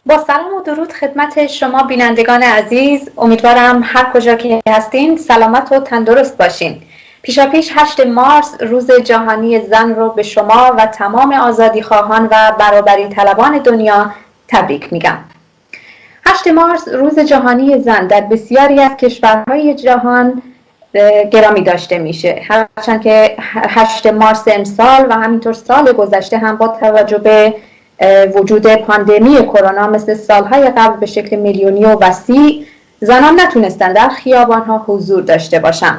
با سلام و درود خدمت شما بینندگان عزیز، امیدوارم هر کجا که هستین سلامت و تندرست باشین. پیشاپیش 8 مارس روز جهانی زن رو به شما و تمام آزادی خواهان و برابری طلبان دنیا تبریک میگم. 8 مارس روز جهانی زن در بسیاری از کشورهای جهان گرامی داشته میشه، هرچند که 8 مارس امسال و همینطور سال گذشته هم با توجه به وجود پاندمی کرونا مثل سالهای قبل به شکل میلیونی و وسیع زنان نتونستن در خیابانها حضور داشته باشن.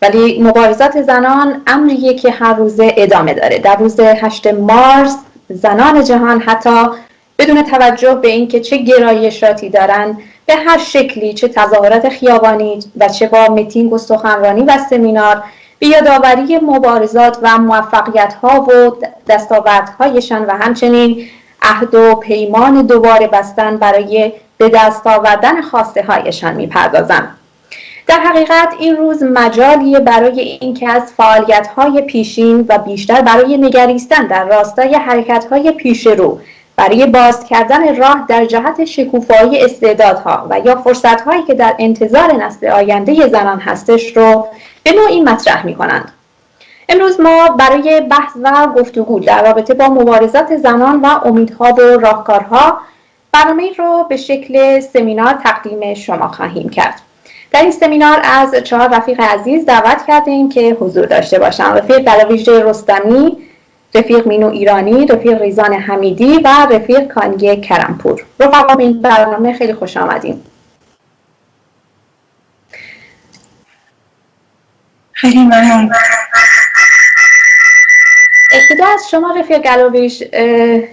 ولی مبارزات زنان امریه که هر روزه ادامه داره. در روز 8 مارس زنان جهان حتی بدون توجه به اینکه چه گرایشاتی دارن، به هر شکلی، چه تظاهرات خیابانی و چه با میتینگ و سخنرانی و سمینار، به یادآوری مبارزات و موفقیت‌ها و دستاوردهایشان و همچنین عهد و پیمان دوباره بستن برای به دست آوردن خواسته هایشان میپردازند. در حقیقت این روز مجالیه برای اینکه از فعالیت‌های پیشین و بیشتر برای نگریستن در راستای حرکت‌های پیش رو برای باز کردن راه در جهت شکوفایی استعدادها و یا فرصت‌هایی که در انتظار نسل آینده زنان هستش رو به نوعی مطرح می‌کنند. امروز ما برای بحث و گفتگو در رابطه با مبارزات زنان و امیدها و راهکارها برنامه‌ای رو به شکل سمینار تقدیم شما خواهیم کرد. در این سمینار از 4 رفیق عزیز دعوت کردیم که حضور داشته باشند: رفیق درویژه رستمی، رفیق مینو ایرانی، رفیق ریزان حمیدی و رفیق کانی کرمپور. رفقا به این برنامه خیلی خوش آمدین. خیلی ممنون. ابتدا از شما رفیق گلاویش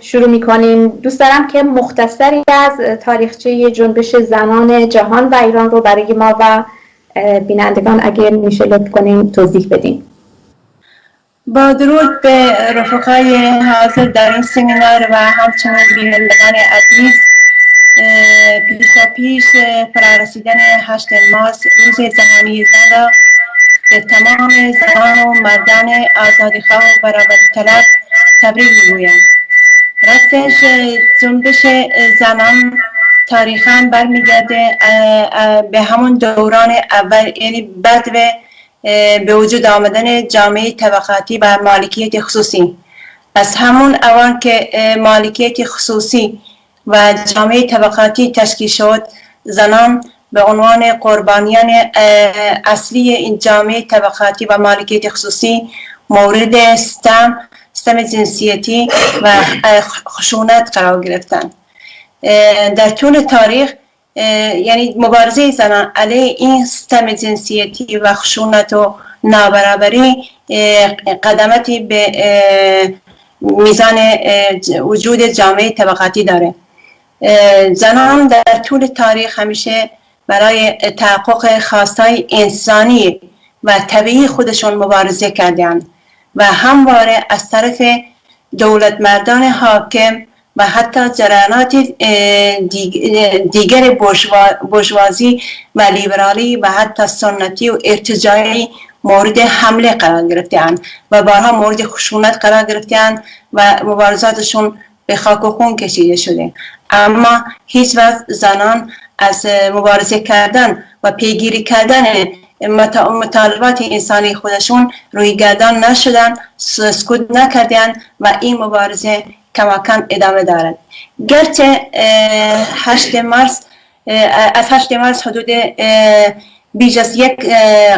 شروع می‌کنیم. دوست دارم که مختصری از تاریخچه جنبش زنان جهان و ایران رو برای ما و بینندگان اگر میشه لطف کنین توضیح بدین. با درود به رفقای حاضر در این سمینار و همچنین بینندگان عزیز، پیش فرارسیدن 8 مارس روز جهانی زن را به تمام زنان و مردان آزادیخواه و برابری طلب تبریک میگویم. راستش جنبش زنان تاریخاً برمیگرده به همون دوران اول، یعنی بعد به وجود آمدن جامعه طبقاتی و مالکیت خصوصی. از همون اوان که مالکیت خصوصی و جامعه طبقاتی تشکیل شد، زنان به عنوان قربانیان اصلی این جامعه طبقاتی و مالکیت خصوصی مورد ستم جنسیتی و خشونت قرار گرفتند. در طول تاریخ یعنی مبارزه زنان علیه این ستم جنسیتی و خشونت و نابرابری قدمتی به میزان وجود جامعه طبقاتی داره. زنان در طول تاریخ همیشه برای تحقق خواستهای انسانی و طبیعی خودشون مبارزه کردند و همواره از طرف دولت مردان حاکم و حتی جریانات دیگر بورژوازی و لیبرالی و حتی سنتی و ارتجاعی مورد حمله قرار گرفتند و بارها مورد خشونت قرار گرفتند و مبارزاتشون به خاک و خون کشیده شده. اما هیچ وقت زنان از مبارزه کردن و پیگیری کردن مطالبات انسانی خودشون روی گردان نشدن، سکوت نکردن و این مبارزه کماکان ادامه دارد. گرچه 8 مارس از 8 مارس حدود بیش از 1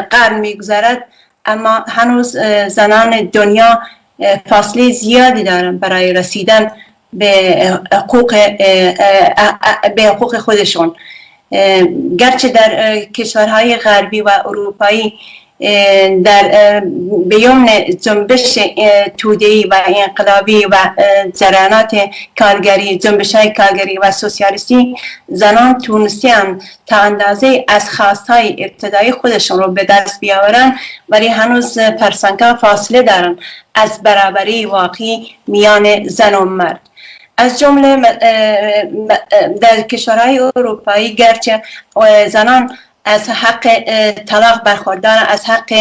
قرن میگذرد، اما هنوز زنان دنیا فاصله زیادی دارند برای رسیدن به حقوق خودشون. گرچه در کشورهای غربی و اروپایی در بیان جنبش توده‌ای و انقلابی و جریانات کارگری، جنبش‌های کارگری و سوسیالیستی، زنان تونستند تا اندازه از خواستهای ابتدایی خودشون رو به دست بیاورن، ولی هنوز پرسنگ‌ها فاصله دارن از برابری واقعی میان زن و مرد. از جمله در کشورهای اروپایی گرچه زنان از حق طلاق برخوردارن، از حق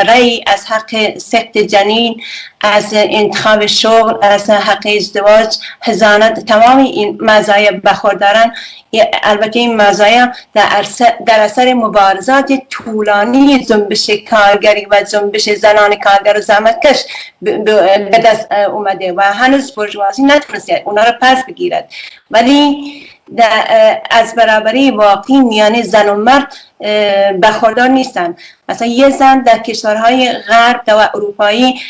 رأی، از حق سقط جنین، از انتخاب شغل، از حق ازدواج، حضانت، تمام این مزایا برخوردارن. البته این مزایا در اثر مبارزات طولانی جنبش کارگری و جنبش زنان کارگر و زحمتکش به دست اومده و هنوز بورژوازی نتونسته اونا رو پس بگیرد. ولی از برابری واقعی میان زن و مرد برخوردار نیستن. مثلا یه زن در کشورهای غرب و اروپایی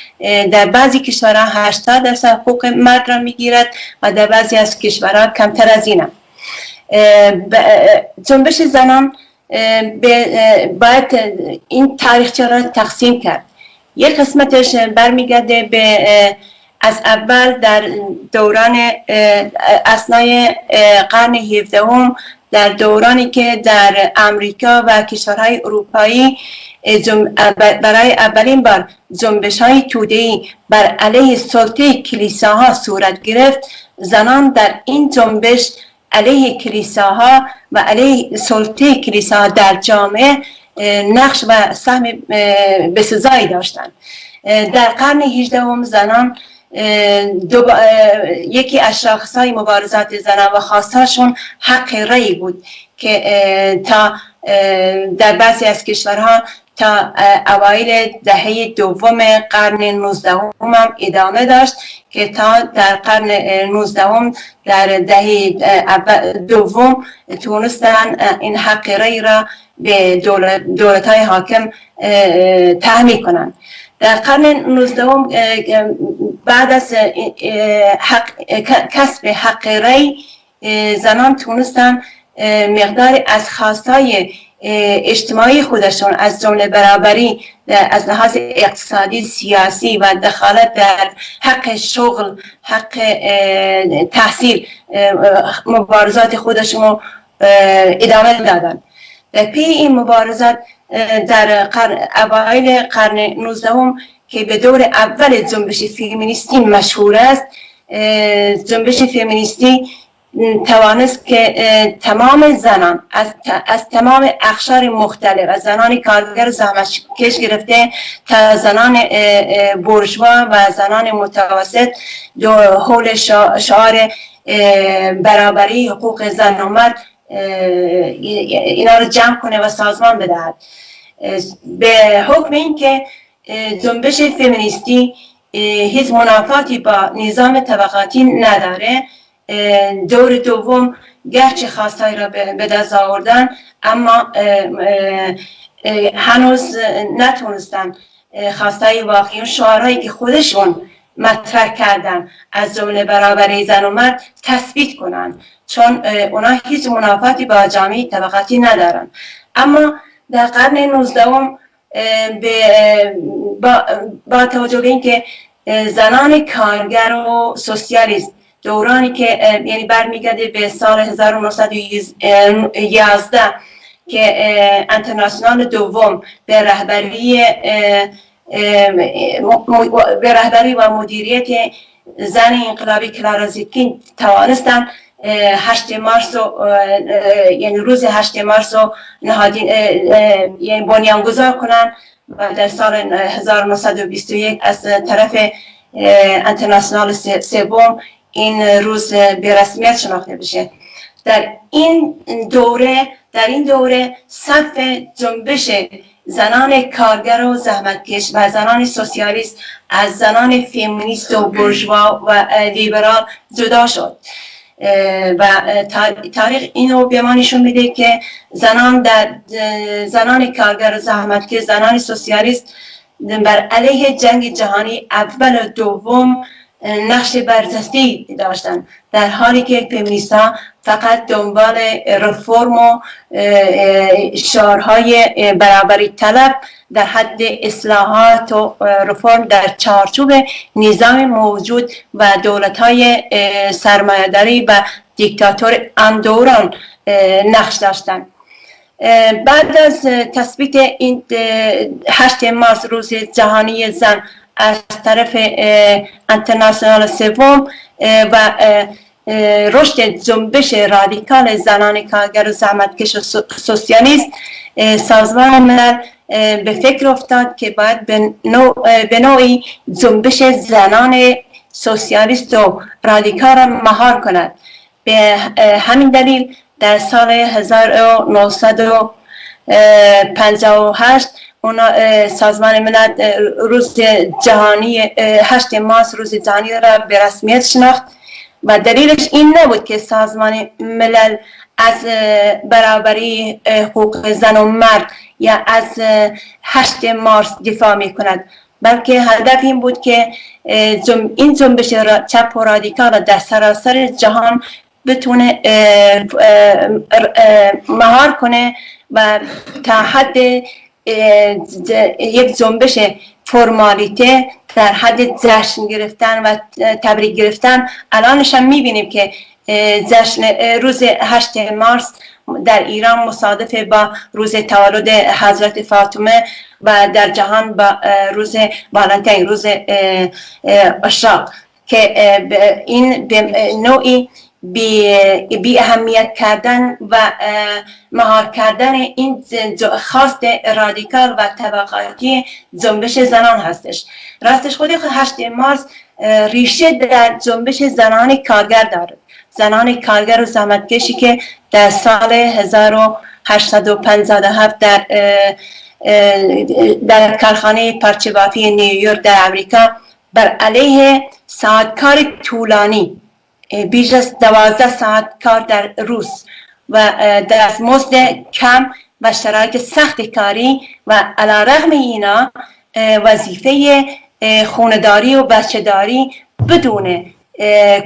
در بعضی کشورها 80% حقوق مرد را میگیرد و در بعضی از کشورها کمتر از اینه. جنبش زنان باید این تاریخچه را تقسیم کرد. یک قسمتش برمیگرده به از اول در دوران اثنای قرن 17 در دورانی که در امریکا و کشورهای اروپایی برای اولین بار جنبش‌های توده‌ای بر علیه سلطه کلیساها صورت گرفت، زنان در این جنبش علیه کلیساها و علیه سلطه کلیساها در جامعه نقش و سهم بسزایی داشتند. در قرن 18 زنان یکی از شاخصهای مبارزات زنان و خواستهاشون حق رأی بود که تا در بعضی از کشورها تا اوایل دهه دوم قرن 19 هم ادامه داشت که تا در قرن 19 در دهه دوم تونستن این حق رأی را به دولت‌های حاکم تحمیل کنند. در قرن 19 بعد از کسب حق رأی زنان تونستن مقدار از خواستهای اجتماعی خودشون از جمله برابری از لحاظ اقتصادی، سیاسی و دخالت در حق شغل، حق تحصیل، مبارزات خودشون ادامه دادن. در پی این مبارزات در اوایل قرن 19 که به دور اول جنبش فمینیستی مشهور است، جنبش فمینیستی توانست که تمام زنان از تمام اقشار مختلف، از زنان کارگر زحمتکش گرفته تا زنان بورژوا و زنان متوسط حول شعار برابری حقوق زن و مرد اینا رو جمع کنه و سازمان بدهد. به حکم این که جنبش فمینیستی هیچ منافاتی با نظام طبقاتی نداره، دور دوم گرچه خواستهایی را به دست آوردن اما هنوز نتونستن خواستهای واقعی و شعارهایی که خودشون مطرح کردن از جمله برابری زن و مرد تثبیت کنن، چون اونا هیچ منافاتی با جامعه طبقاتی ندارن. اما در قرن 19 با توجه به اینکه زنان کارگر و سوسیالیست، دورانی که یعنی برمیگرده به سال 1911 که انترناسیونال دوم به رهبری و مدیریت زن انقلابی کلارا زیتکین توانستن 8 مارس یعنی روز 8 مارس رو یعنی بنیانگذار کنن و در سال 1921 از طرف انترناسیونال سوم این روز به رسمیت شناخته بشه. در این دوره صف جنبش زنان کارگر و زحمتکش و زنان سوسیالیست از زنان فمینیست و بورژوا و لیبرال جدا شد و تاریخ اینو به ما نشون میده که زنان کارگر و زحمتکش، زنان سوسیالیست بر علیه جنگ جهانی اول و دوم نقش برجسته داشتن، در حالی که فمینیست‌ها فقط دنبال رفرم و شعارهای برابری طلب در حد اصلاحات و رفرم در چارچوب نظام موجود و دولت‌های سرمایه‌داری و دیکتاتور آن دوران نقش داشتند. بعد از تثبیت این 8 مارس روز جهانی زن از طرف انترناسیونال سوم و رشد جنبش رادیکال زنان کارگر و زحمتکش و سوسیالیست، سازمان ملل به فکر افتاد که باید به نوعی جنبش زنان سوسیالیست و رادیکال را مهار کند. به همین دلیل در سال 1958 سازمان ملل روز جهانی 8 مارس روز جهانی را به رسمیت شناخت و دلیلش این نبود که سازمان ملل از برابری حقوق زن و مرد یا از 8 مارس دفاع می کند، بلکه هدف این بود که این جنبش چپ و رادیکال در سراسر جهان بتونه مهار کنه و تا حد یک جنبش فرمالیته در حد جشن گرفتن و تبریک گرفتن. الانش هم میبینیم که جشن روز 8 مارس در ایران مصادف با روز تولد حضرت فاطمه و در جهان با روز والنتین، روز اشراق، که این به نوعی بی اهمیت کردن و مهار کردن این خواست رادیکال و طبقاتی جنبش زنان هستش. راستش خود 8 مارس ریشه در جنبش زنان کارگر دارد، زنان کارگر و زحمتکشی که در سال 1857 در کارخانه پارچه بافی نیویورک در امریکا بر علیه ساعت کار طولانی، بیش از 12 ساعت کار در روز و دستمزد کم و شرایط سخت کاری و علیرغم اینا وظیفه خانه‌داری و بچه‌داری بدون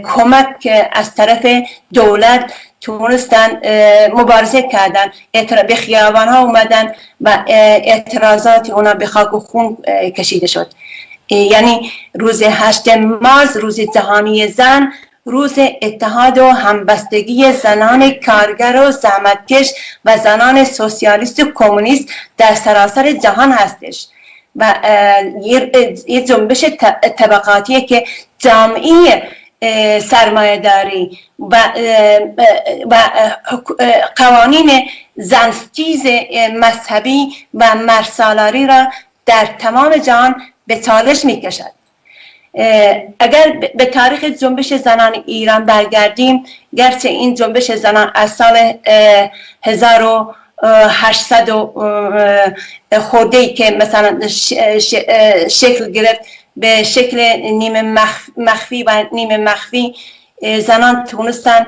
کمک از طرف دولت تونستن مبارزه کردن، به خیابان ها اومدن و اعتراضات اونا به خاک و خون کشیده شد. یعنی روز 8 مارس روز جهانی زن، روز اتحاد و همبستگی زنان کارگر و زحمتکش و زنان سوسیالیست و کمونیست در سراسر جهان هستش و یه جنبش طبقاتیه که جامعه سرمایه داری و قوانین زنستیز مذهبی و مرسالاری را در تمام جهان به چالش می کشد. اگر به تاریخ جنبش زنان ایران برگردیم، گرچه این جنبش زنان از سال 1800 خورده‌ای که مثلا شکل گرفت به شکل نیمه مخفی و نیمه مخفی، زنان تونستن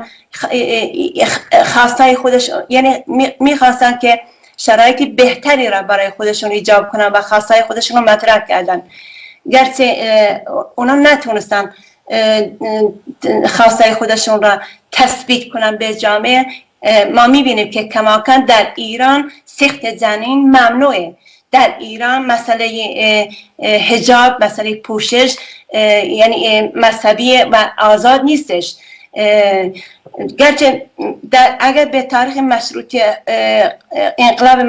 خواستای خودش، یعنی میخواستن که شرایط بهتری را برای خودشون ایجاد کنن و خواستای خودشون رو مطرح کردن. گرچه اونا نتونستن خواستای خودشون را تثبیت کنن به جامعه، ما میبینیم که کماکان در ایران سخت جنین ممنوعه. در ایران مسئله حجاب، مسئله پوشش یعنی مذهبی و آزاد نیستش. گرچه اگر به تاریخ انقلاب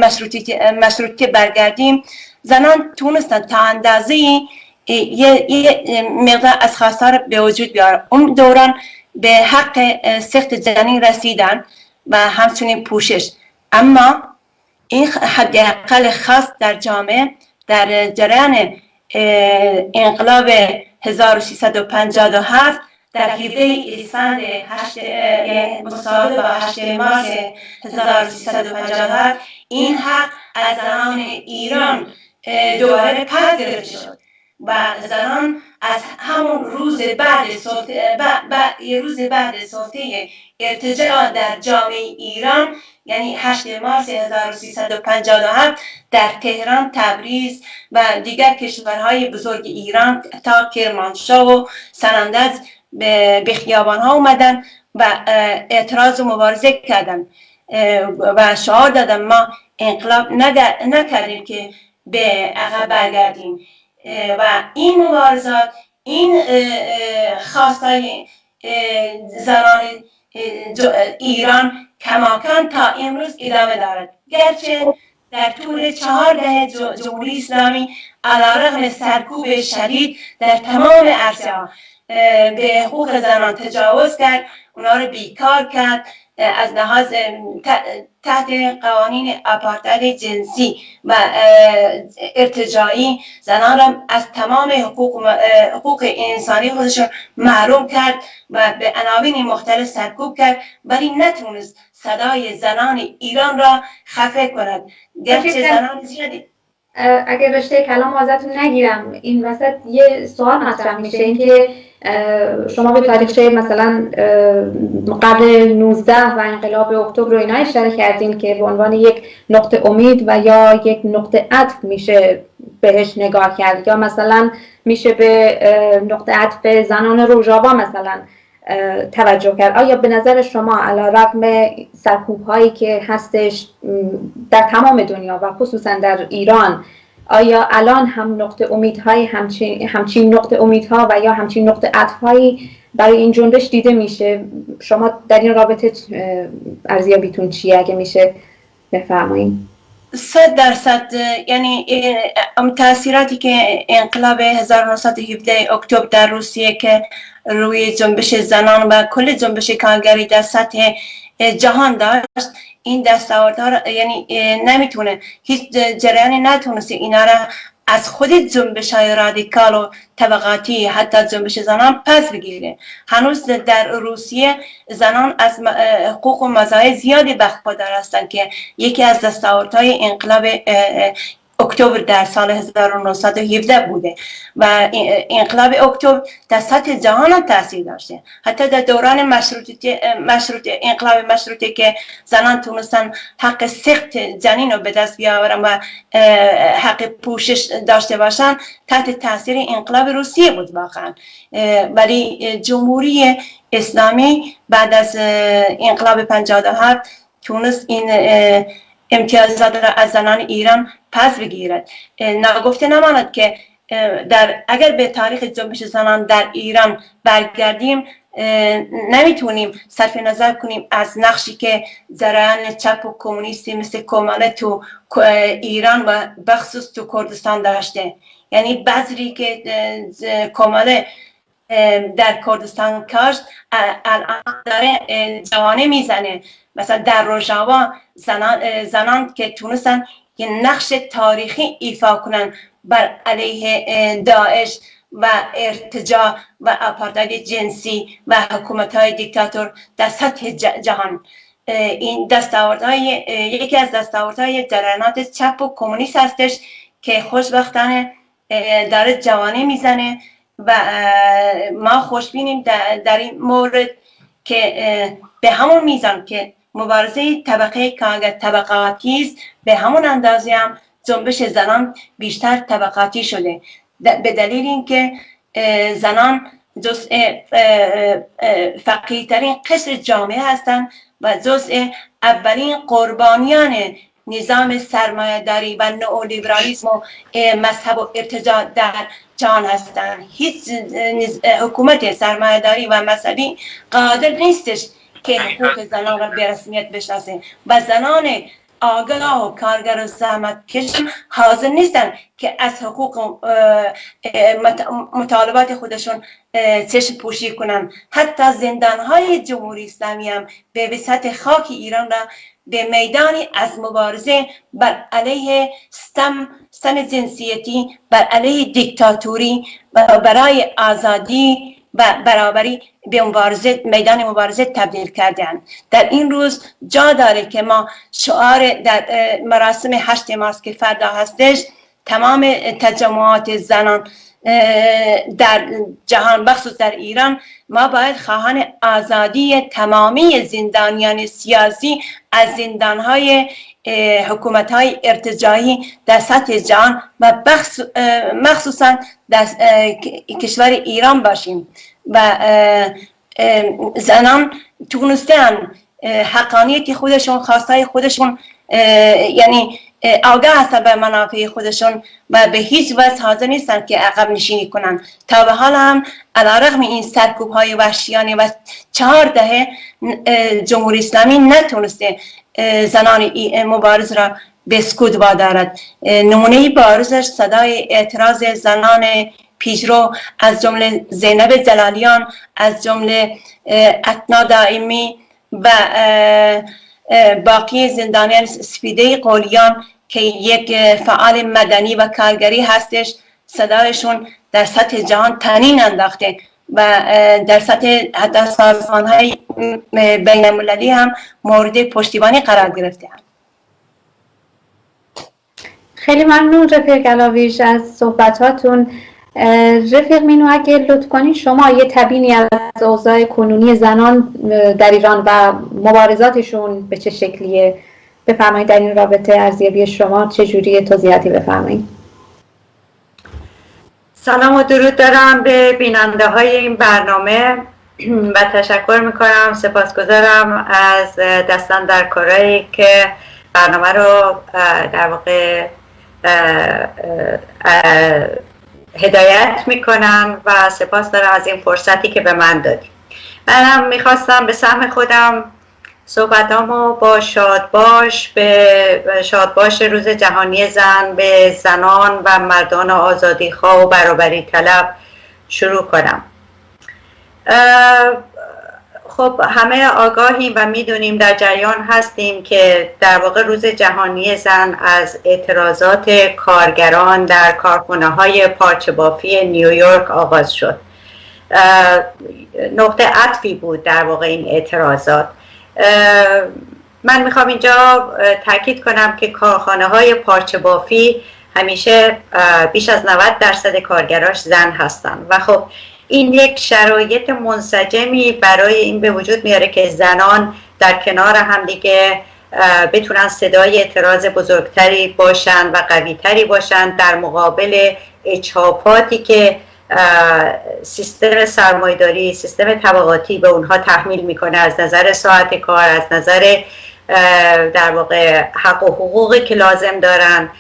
مشروطه برگردیم، زنان تونستن تا اندازه یه مقدار از خواستها به وجود بیارن. اون دوران به حق سخت جنین رسیدن و همچنین پوشش، اما این حداقل خواست در جامعه در جریان انقلاب 1357 در 17 اسفند مصادف با 8 مارس 1357 این حق از زنان ایران دوباره پس گرفته شد و زنان از همون روز بعد سلطه ارتجاع در جامعه ایران، یعنی 8 مارس 1357 در تهران، تبریز و دیگر کشورهای بزرگ ایران تا کرمانشاه و سنندج به خیابان‌ها اومدن و اعتراض و مبارزه کردن و شعار دادن ما انقلاب نکردیم که به عقب برگردیم و این مبارزات، این خواستای زنان ایران کماکان تا امروز ادامه دارد. گرچه در طول 4 دهه جمهوری اسلامی علیرغم سرکوب شدید در تمام عرصه‌ها به حقوق زنان تجاوز کرد، اونا رو بیکار کرد، از لحاظ تحت قوانین آپارتاید جنسی و ارتجاعی زنان را از تمام حقوق انسانی خودشون محروم کرد و به عناوین مختلف سرکوب کرد، ولی نتونست صدای زنان ایران را خفه کند. گرچه زنان زیادی اگر رشته کلام ازتون نگیرم، این وسط یه سوال مطرح میشه، اینکه شما به تاریخچه مثلا قبل 19 و انقلاب اکتبر و اینا اشاره کردین که به عنوان یک نقطه امید و یا یک نقطه عطف میشه بهش نگاه کرد، یا مثلا میشه به نقطه عطف زنان روژاوا مثلا توجه کرد. آیا به نظر شما علیرغم سرکوب هایی که هستش در تمام دنیا و خصوصا در ایران، آیا الان هم نقطه امیدهای همچین نقطه امیدها و یا همچین نقطه عطفهایی برای این جنبش دیده میشه؟ شما در این رابطه ارزیابیتون چیه اگه میشه بفرمایید؟ 100%. یعنی تاثیراتی که انقلاب 1917 اکتبر در روسیه که روی جنبش زنان و کل جنبش کارگری در سطح جهان داشت، این دستاوردها یعنی نمیتونه هیچ جریانی نتونست اینا را از خود جنبش های رادیکال و طبقاتی حتی جنبش زنان پس بگیره. هنوز در روسیه زنان از حقوق و مزایای زیادی برخوردار هستند که یکی از دستاوردهای انقلاب اکتبر در سال 1917 بوده و انقلاب اکتبر در سطح جهان هم تاثیر داشته. حتی در دوران انقلاب مشروطه که زنان تونستن حق سخت جنین رو به دست بیاورن و حق پوشش داشته باشن تحت تاثیر انقلاب روسیه بود واقعا. ولی جمهوری اسلامی بعد از انقلاب 57 تونست این امتیازات را از زنان ایران پس بگیرد. نگفته نماند که اگر به تاریخ جنبش زنان در ایران برگردیم نمیتونیم صرف نظر کنیم از نقشی که جریان چپ و کمونیستی مثل کماله تو ایران و بخصوص تو کردستان داشته. یعنی بذری که کماله در کردستان کاشت الان داره جوانه میزنه. مثلا در روژاوا زنان که تونستن یه نقش تاریخی ایفا کنن بر علیه داعش و ارتجاع و آپارتاید جنسی و حکومت‌های دیکتاتور در سطح جهان. این یکی از دستاوردهای جریانات چپ و کمونیست هستش که خوشبختانه داره جوانه میزنه و ما خوشبینیم در این مورد که به همون میزان که مبارزه طبقه کارگر طبقاتی است، به همون اندازه هم جنبش زنان بیشتر طبقاتی شده، به دلیل اینکه زنان جزء فقیرترین قشر جامعه هستند و جزء اولین قربانیان نظام سرمایه‌داری و نئولیبرالیسم و مذهب و ارتجاع در جهان هستند. هیچ حکومت سرمایه‌داری و مذهبی قادر نیستش که حقوق زنان را به رسمیت بشناسه و زنان آگاه و کارگر و زحمتکش حاضر نیستن که از حقوق مطالبات خودشون چشم پوشی کنن. حتی زندانهای جمهوری اسلامی هم به وسعت خاک ایران را به میدانی از مبارزه بر علیه ستم جنسیتی، بر علیه دیکتاتوری و برای آزادی و برابری به میدان مبارزه تبدیل کردن. در این روز جا داره که ما شعار در مراسم 8 مارس که فردا هستش، تمام تجمعات زنان در جهان بخصوص در ایران، ما باید خواهان آزادی تمامی زندانیان سیاسی از زندانهای حکومت‌های ارتجاعی در سطح جهان و مخصوصا در کشور ایران باشیم و زنان تونستن حقانیت خودشون، خواستای خودشون، یعنی آگاه هستن به منافع خودشون و به هیچ وجه حاضر نیستن که عقب نشینی کنن. تا به حال هم علیرغم این سرکوب های وحشیانه و 4 دهه جمهوری اسلامی نتونسته زنان مبارز را به سکوت وادارد. نمونه بارزش صدای اعتراض زنان پیشرو از جمله زینب جلالیان، از جمله اتنا دائمی و باقی زندانیان سپیده قلیان که یک فعال مدنی و کارگری هستش، صدایشون در سطح جهان طنین انداخته و در سطح حتی سازمان‌های بین المللی هم مورد پشتیبانی قرار گرفته هم. خیلی ممنون رفیق گلاویش از صحبتاتون. رفیق مینو اگه لطف کنین شما یه تبیینی از اوضاع کنونی زنان در ایران و مبارزاتشون به چه شکلیه بفرمایید، در این رابطه ارزیابی شما چجوریه، توضیحاتی بفرمایید. سلام و درود دارم به بیننده های این برنامه و تشکر میکنم، سپاسگزارم از دستاندرکارایی که برنامه رو در واقع هدایت میکنن و سپاس دارم از این فرصتی که به من دادی. منم میخواستم به سهم خودم صحبتامو با شادباش روز جهانی زن به زنان و مردان آزادیخواه و برابری طلب شروع کنم. خب همه آگاهیم و میدونیم، در جریان هستیم که در واقع روز جهانی زن از اعتراضات کارگران در کارخانه‌های پارچه بافی نیویورک آغاز شد. نقطه عطفی بود در واقع این اعتراضات. من میخوام اینجا تاکید کنم که کارخانه‌های پارچه بافی همیشه بیش از 90% کارگراش زن هستن و خب این یک شرایط منسجمی برای این به وجود میاره که زنان در کنار همدیگه بتونن صدای اعتراض بزرگتری باشن و قویتری باشن در مقابل اجحافاتی که سیستم سرمایه‌داری، سیستم طبقاتی به اونها تحمیل میکنه از نظر ساعت کار، از نظر در واقع حق و حقوقی که لازم دارن،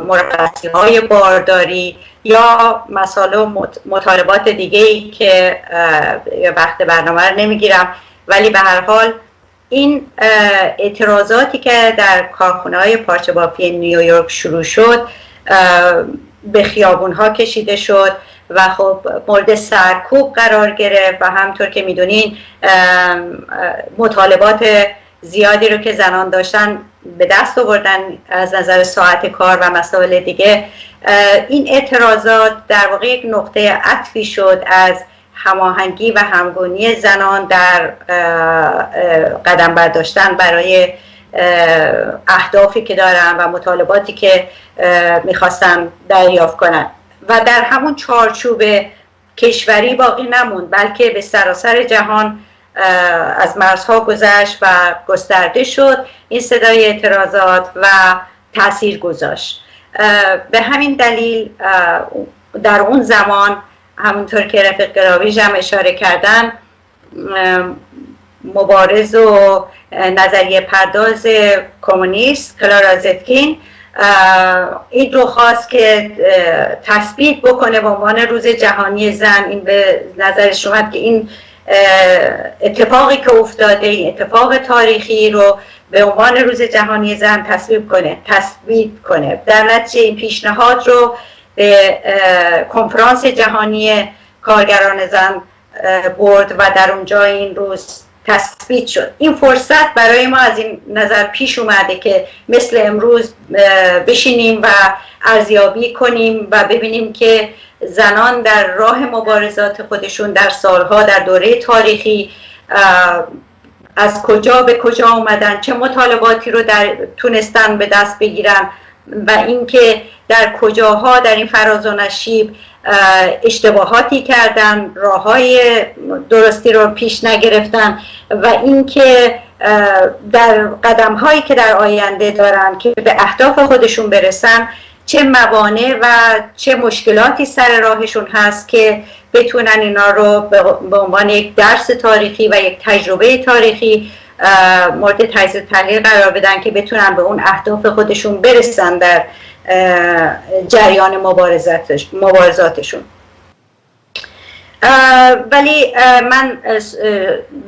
مرخصی‌های بارداری یا مسائل و مطالبات دیگه‌ای که وقت برنامه رو نمیگیرم، ولی به هر حال این اعتراضاتی که در کارخانه‌های پارچه بافی نیویورک شروع شد به خیابون‌ها کشیده شد و خب مورد سرکوب قرار گرفت و همطور که میدونین مطالبات زیادی رو که زنان داشتن به دست آوردن از نظر ساعت کار و مسائل دیگه. این اعتراضات در واقع یک نقطه عطفی شد از هماهنگی و همگونی زنان در قدم برداشتن برای اهدافی که دارن و مطالباتی که میخواستن دریافت کنن و در همون چارچوب کشوری باقی نموند، بلکه به سراسر جهان از مرزها گذشت و گسترده شد این صدای اعتراضات و تأثیر گذاشت. به همین دلیل در اون زمان همونطور که رفیق گراویش هم اشاره کردن، مبارز و نظریه پرداز کمونیست کلارا زتکین این رو خواست که تثبیت بکنه به عنوان روز جهانی زن. این به نظرش اومد که این اتفاقی که افتاده، این اتفاق تاریخی رو به عنوان روز جهانی زن تثبیت کنه. در نتیجه این پیشنهاد رو به کنفرانس جهانی کارگران زن برد و در اونجا این روز تثبیت شد. این فرصت برای ما از این نظر پیش اومده که مثل امروز بشینیم و ارزیابی کنیم و ببینیم که زنان در راه مبارزات خودشون در سالها، در دوره تاریخی از کجا به کجا اومدن، چه مطالباتی رو تونستن به دست بگیرن و اینکه در کجاها در این فراز و نشیب اشتباهاتی کردن، راههای درستی رو پیش نگرفتن و اینکه در قدم‌هایی که در آینده دارن که به اهداف خودشون برسن چه موانع و چه مشکلاتی سر راهشون هست که بتونن اینا رو به عنوان یک درس تاریخی و یک تجربه تاریخی مورد تجزیه و تحلیل قرار بدن که بتونن به اون اهداف خودشون برسن در جریان مبارزاتشون. ولی من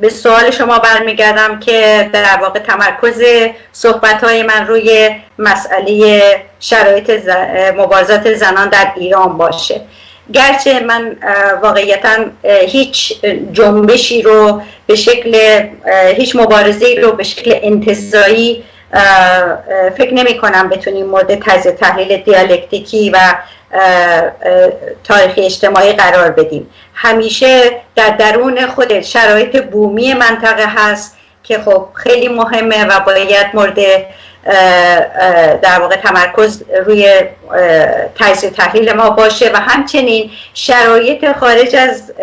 به سوال شما برمیگردم که در واقع تمرکز صحبت‌های من روی مسئله شرایط مبارزات زنان در ایران باشه. گرچه من واقعیتا هیچ جنبشی رو به شکل هیچ مبارزه‌ای رو به شکل انتزاعی فکر نمی کنم بتونیم مورد تجزیه تحلیل دیالکتیکی و تاریخی اجتماعی قرار بدیم. همیشه در درون خود شرایط بومی منطقه هست که خب خیلی مهمه و باید مورد در واقع تمرکز روی تجزیه تحلیل ما باشه و همچنین شرایط خارج از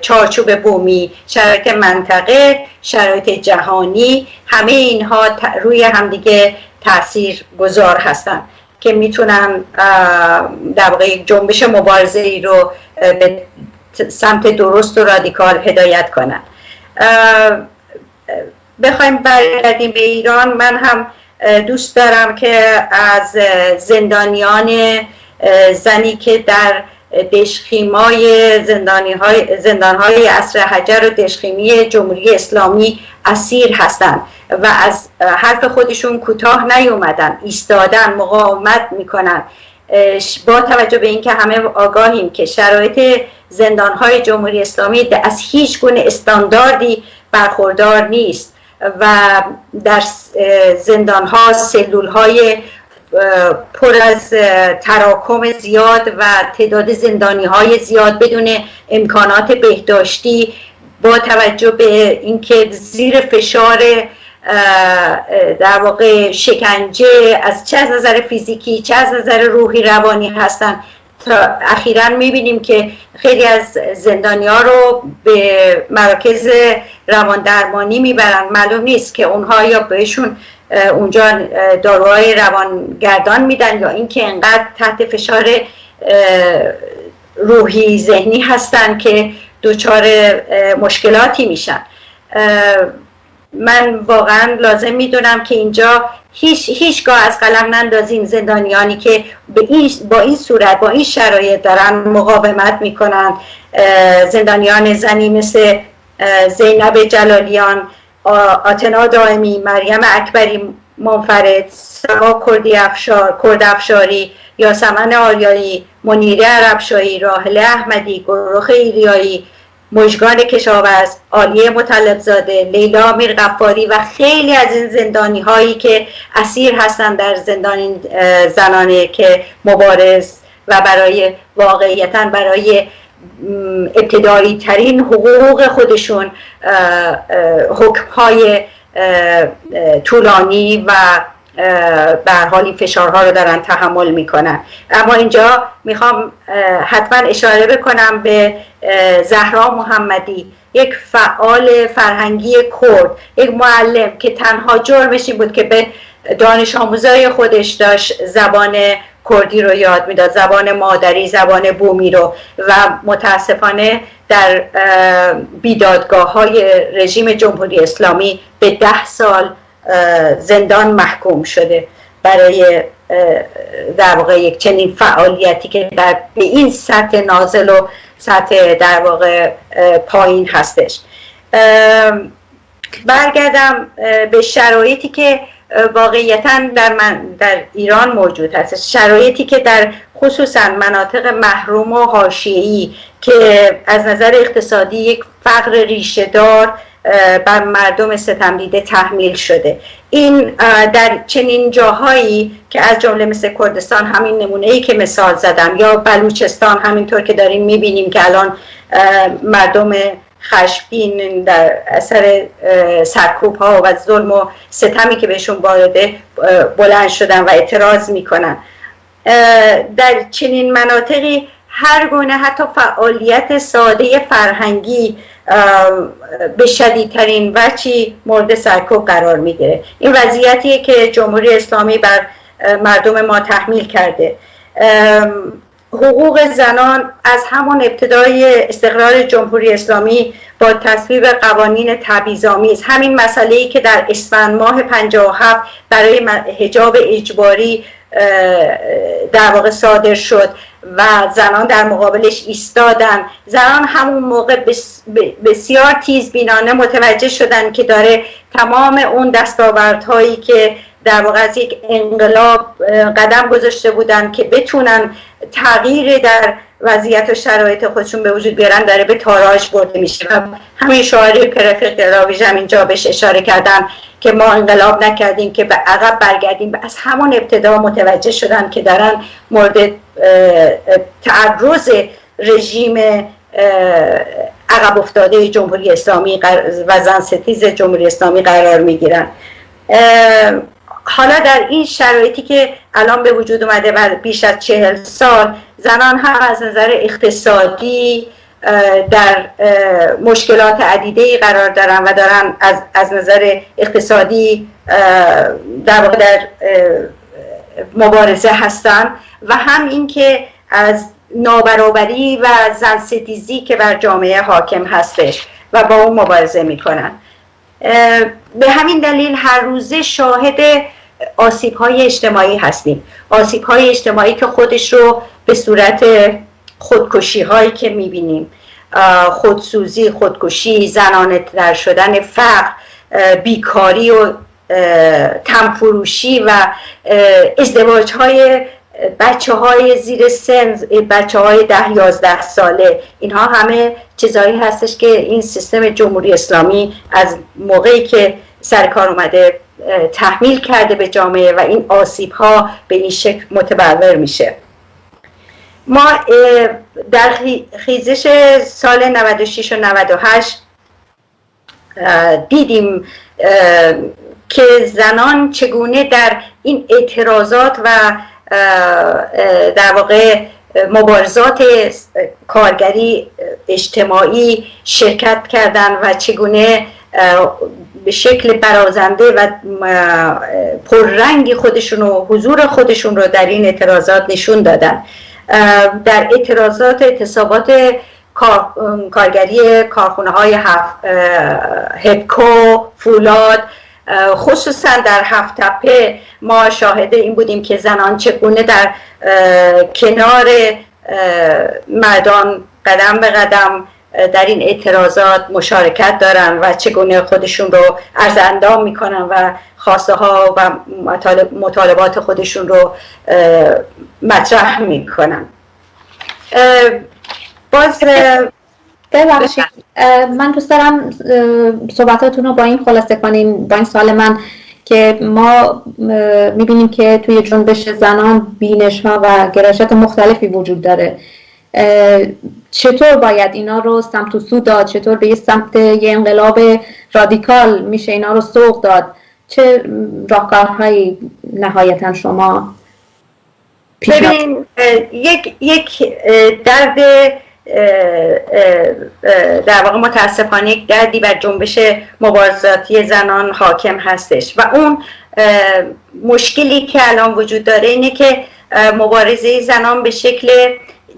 چارچوب بومی، شرایط منطقه، شرایط جهانی، همه اینها روی همدیگه تأثیر گذار هستن که میتونن در واقع یک جنبش مبارزه‌ای رو به سمت درست و رادیکال هدایت کنن. بخوایم برگردیم به ایران، من هم دوست دارم که از زندانیان زنی که در دشخیمای زندانهای عصر حجر و دشخیمی جمهوری اسلامی اسیر هستند و از حرف خودشون کوتاه نیومدن، ایستادن، مقاومت میکنن، با توجه به اینکه همه آگاهیم که شرایط زندانهای جمهوری اسلامی از هیچ گونه استانداردی برخوردار نیست و در زندانها سلولهای پر از تراکم زیاد و تعداد زندانیهای زیاد بدون امکانات بهداشتی، با توجه به اینکه زیر فشار در واقع شکنجه از چه از نظر فیزیکی چه از نظر روحی روانی هستن. تا اخیراً میبینیم که خیلی از زندانی‌ها رو به مراکز روان درمانی میبرن، معلوم نیست که اونها یا بهشون اونجا داروهای روانگردان میدن یا اینکه انقدر تحت فشار روحی ذهنی هستن که دچار مشکلاتی میشن. من واقعا لازم میدونم که اینجا هیچگاه از قلم نندازیم زندانیانی که با این صورت، با این شرایط دارن مقاومت میکنن. زندانیان زنی مثل زینب جلالیان، آتنا دائمی، مریم اکبری منفرد، سما کرد افشاری، یاسمن آریایی، منیره عربشاهی، راحله احمدی، گروخ ایریایی، مژگان کشاورز، عالیه مطلبزاده، لیلا میرغفاری و خیلی از این زندانی هایی که اسیر هستن در زندان زنانه که مبارز و برای واقعیتاً برای ابتدایی ترین حقوق خودشون حکم‌های طولانی و به هر حال فشارها رو دارن تحمل میکنن. اما اینجا میخوام حتما اشاره بکنم به زهرا محمدی، یک فعال فرهنگی کرد، یک معلم که تنها جرمش این بود که به دانش آموزای خودش داشت زبان کردی رو یاد میداد، زبان مادری، زبان بومی رو، و متاسفانه در بیدادگاه‌های رژیم جمهوری اسلامی به 10 سال زندان محکوم شده برای در واقع یک چنین فعالیتی که به این سطح نازل و سطح در واقع پایین هستش. برگردم به شرایطی که واقعیتاً در ایران موجود هست، شرایطی که در خصوصاً مناطق محروم و حاشیه‌ای که از نظر اقتصادی یک فقر ریشه‌دار بر مردم ستمدیده تحمیل شده. این در چنین جاهایی که از جمله مثل کردستان، همین نمونه‌ای که مثال زدم، یا بلوچستان همینطور که داریم می‌بینیم که الان مردم خشمگین در اثر سرکوب‌ها و ظلم و ستمی که بهشون وارده بلند شدن و اعتراض میکنن. در چنین مناطقی هر گونه حتی فعالیت ساده فرهنگی به شدیدترین وجهی مورد سرکوب قرار میگیره. این وضعیتیه که جمهوری اسلامی بر مردم ما تحمیل کرده. حقوق زنان از همون ابتدای استقرار جمهوری اسلامی با تصویب قوانین تبعیض‌آمیز، همین مسئله‌ای که در اسفند ماه 57 برای حجاب اجباری در واقع صادر شد و زنان در مقابلش ایستادن، زنان همون موقع بسیار تیزبینانه متوجه شدن که داره تمام اون دستاوردهایی که در واقع از یک انقلاب قدم گذاشته بودن که بتونن تغییر در وضعیت و شرایط خودشون به وجود بیارن داره به تاراج برده میشه. و همین شاعری که رفیق دلاویژ هم اینجا بهش اشاره کردن که ما انقلاب نکردیم که به عقب برگردیم، از همون ابتدا متوجه شدن که دارن مورد تعرض رژیم عقب افتاده جمهوری اسلامی و زن ستیز جمهوری اسلامی قرار میگیرن. حالا در این شرایطی که الان به وجود اومده و بیش از 40 سال زنان هم از نظر اقتصادی در مشکلات عدیده‌ای قرار دارن و دارن از نظر اقتصادی در واقع در مبارزه هستن و هم این که از نابرابری و زن ستیزی که بر جامعه حاکم هستش و با اون مبارزه میکنن. به همین دلیل هر روزه شاهد آسیب‌های اجتماعی هستیم، آسیب‌های اجتماعی که خودش رو به صورت خودکشی‌هایی که می‌بینیم، خودسوزی، خودکشی، زنانه تر شدن، فقر، بیکاری و تنفروشی و ازدواج‌های بچه‌های زیر سن، بچه‌های 10-11 ساله، اینها همه چیزایی هستش که این سیستم جمهوری اسلامی از موقعی که سر کار اومده تحمیل کرده به جامعه و این آسیب‌ها به این شکل متبلور میشه. ما در خیزش سال 96 و 98 دیدیم که زنان چگونه در این اعتراضات و در واقع مبارزات کارگری اجتماعی شرکت کردن و چگونه به شکل برازنده و پررنگی خودشون و حضور خودشون رو در این اعتراضات نشون دادن. در اعتصابات کارگری کارخونه های هپکو، فولاد، خصوصا در هفت تپه ما شاهد این بودیم که زنان چگونه در کنار مردان قدم به قدم در این اعتراضات مشارکت دارن و چگونه خودشون رو ارزاندام میکنن و خواسته ها و مطالبات خودشون رو مطرح میکنن. باز ببخشید من دوست دارم صحبتاتون رو با این خلاصه کنیم، با این سوال من که ما میبینیم که توی جنبش زنان بینش ها و گرایشات مختلفی وجود داره. چطور باید اینا رو سمت و سو داد؟ چطور به یه سمت یه انقلاب رادیکال میشه اینا رو سوق داد؟ چه راهکارهایی نهایتا شما ببین یک درد در واقع متاسفانه یک دردی بر جنبش مبارزاتی زنان حاکم هستش و اون مشکلی که الان وجود داره اینه که مبارزه زنان به شکل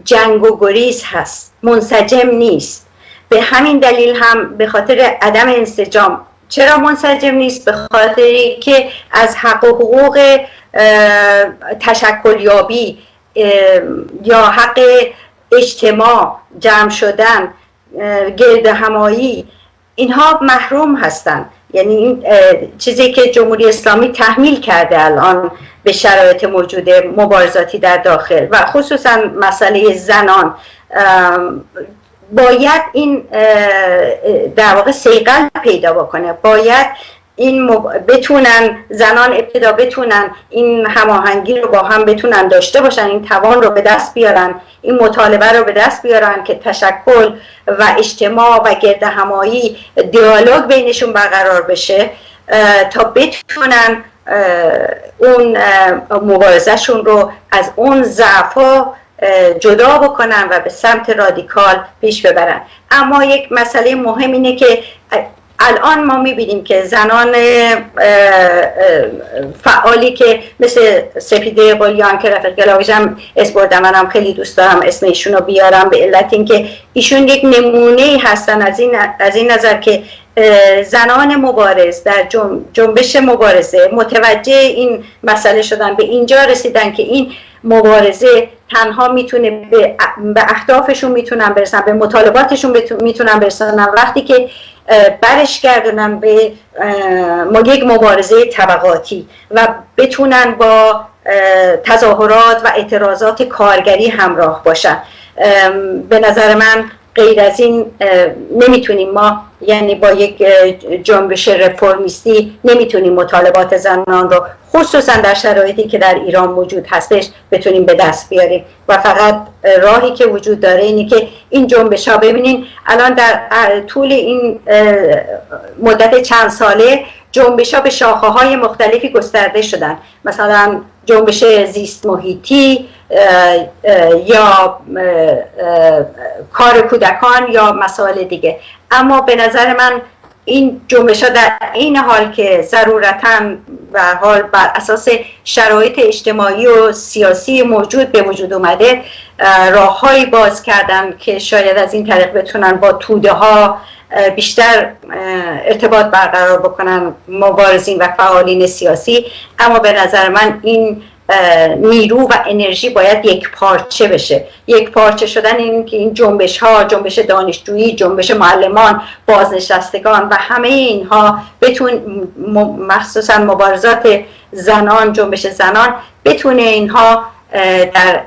جنگ و گریز هست، منسجم نیست. به همین دلیل هم به خاطر عدم انسجام. چرا منسجم نیست؟ به خاطری که از حق و حقوق تشکلیابی یا حق اجتماع، جمع شدن، گرد همایی، اینها محروم هستند. یعنی این چیزی که جمهوری اسلامی تحمیل کرده الان به شرایط موجود مبارزاتی در داخل و خصوصا مسئله زنان، باید این در واقع صیقل پیدا بکنه. باید این بتونن زنان ابتدا بتونن این هماهنگی رو با هم بتونن داشته باشن، این توان رو به دست بیارن، این مطالبه رو به دست بیارن که تشکل و اجتماع و گرد همایی، دیالوگ بینشون برقرار بشه تا بتونن اون مبارزهشون رو از اون ضعف‌ها جدا بکنن و به سمت رادیکال پیش ببرن. اما یک مسئله مهم اینه که الان ما میبینیم که زنان فعالی که مثل سپیده قلیان که رفیق گلاویژ هم اسم بردم، منم خیلی دوست دارم اسم ایشون رو بیارم به علت اینکه ایشون یک نمونه هستن از این نظر که زنان مبارز در جنبش مبارزه متوجه این مسئله شدن، به اینجا رسیدن که این مبارزه تنها میتونه به اهدافشون میتونن برسن، به مطالباتشون میتونن برسن وقتی که برش گردونن به یک مبارزه طبقاتی و بتونن با تظاهرات و اعتراضات کارگری همراه باشن. به نظر من غیر از این نمیتونیم ما، یعنی با یک جنبش رفرمیستی نمیتونیم مطالبات زنان رو خصوصا در شرایطی که در ایران موجود هستش بتونیم به دست بیاریم و فقط راهی که وجود داره اینه که این جنبش ها، ببینین الان در طول این مدت چند ساله جنبش ها به شاخه های مختلفی گسترده شدن، مثلا جنبش زیست محیطی یا کار کودکان یا مسائل دیگه. اما به نظر من این جنبش ها در این حال که ضرورتاً و حال بر اساس شرایط اجتماعی و سیاسی موجود به وجود اومده راههایی باز کردن که شاید از این طریق بتونن با توده ها بیشتر ارتباط برقرار بکنن مبارزین و فعالین سیاسی. اما به نظر من این نیرو و انرژی باید یک پارچه بشه. یک پارچه شدن این که این جنبش ها، جنبش دانشجویی، جنبش معلمان، بازنشستگان و همه اینها مخصوصا مبارزات زنان، جنبش زنان بتونه اینها در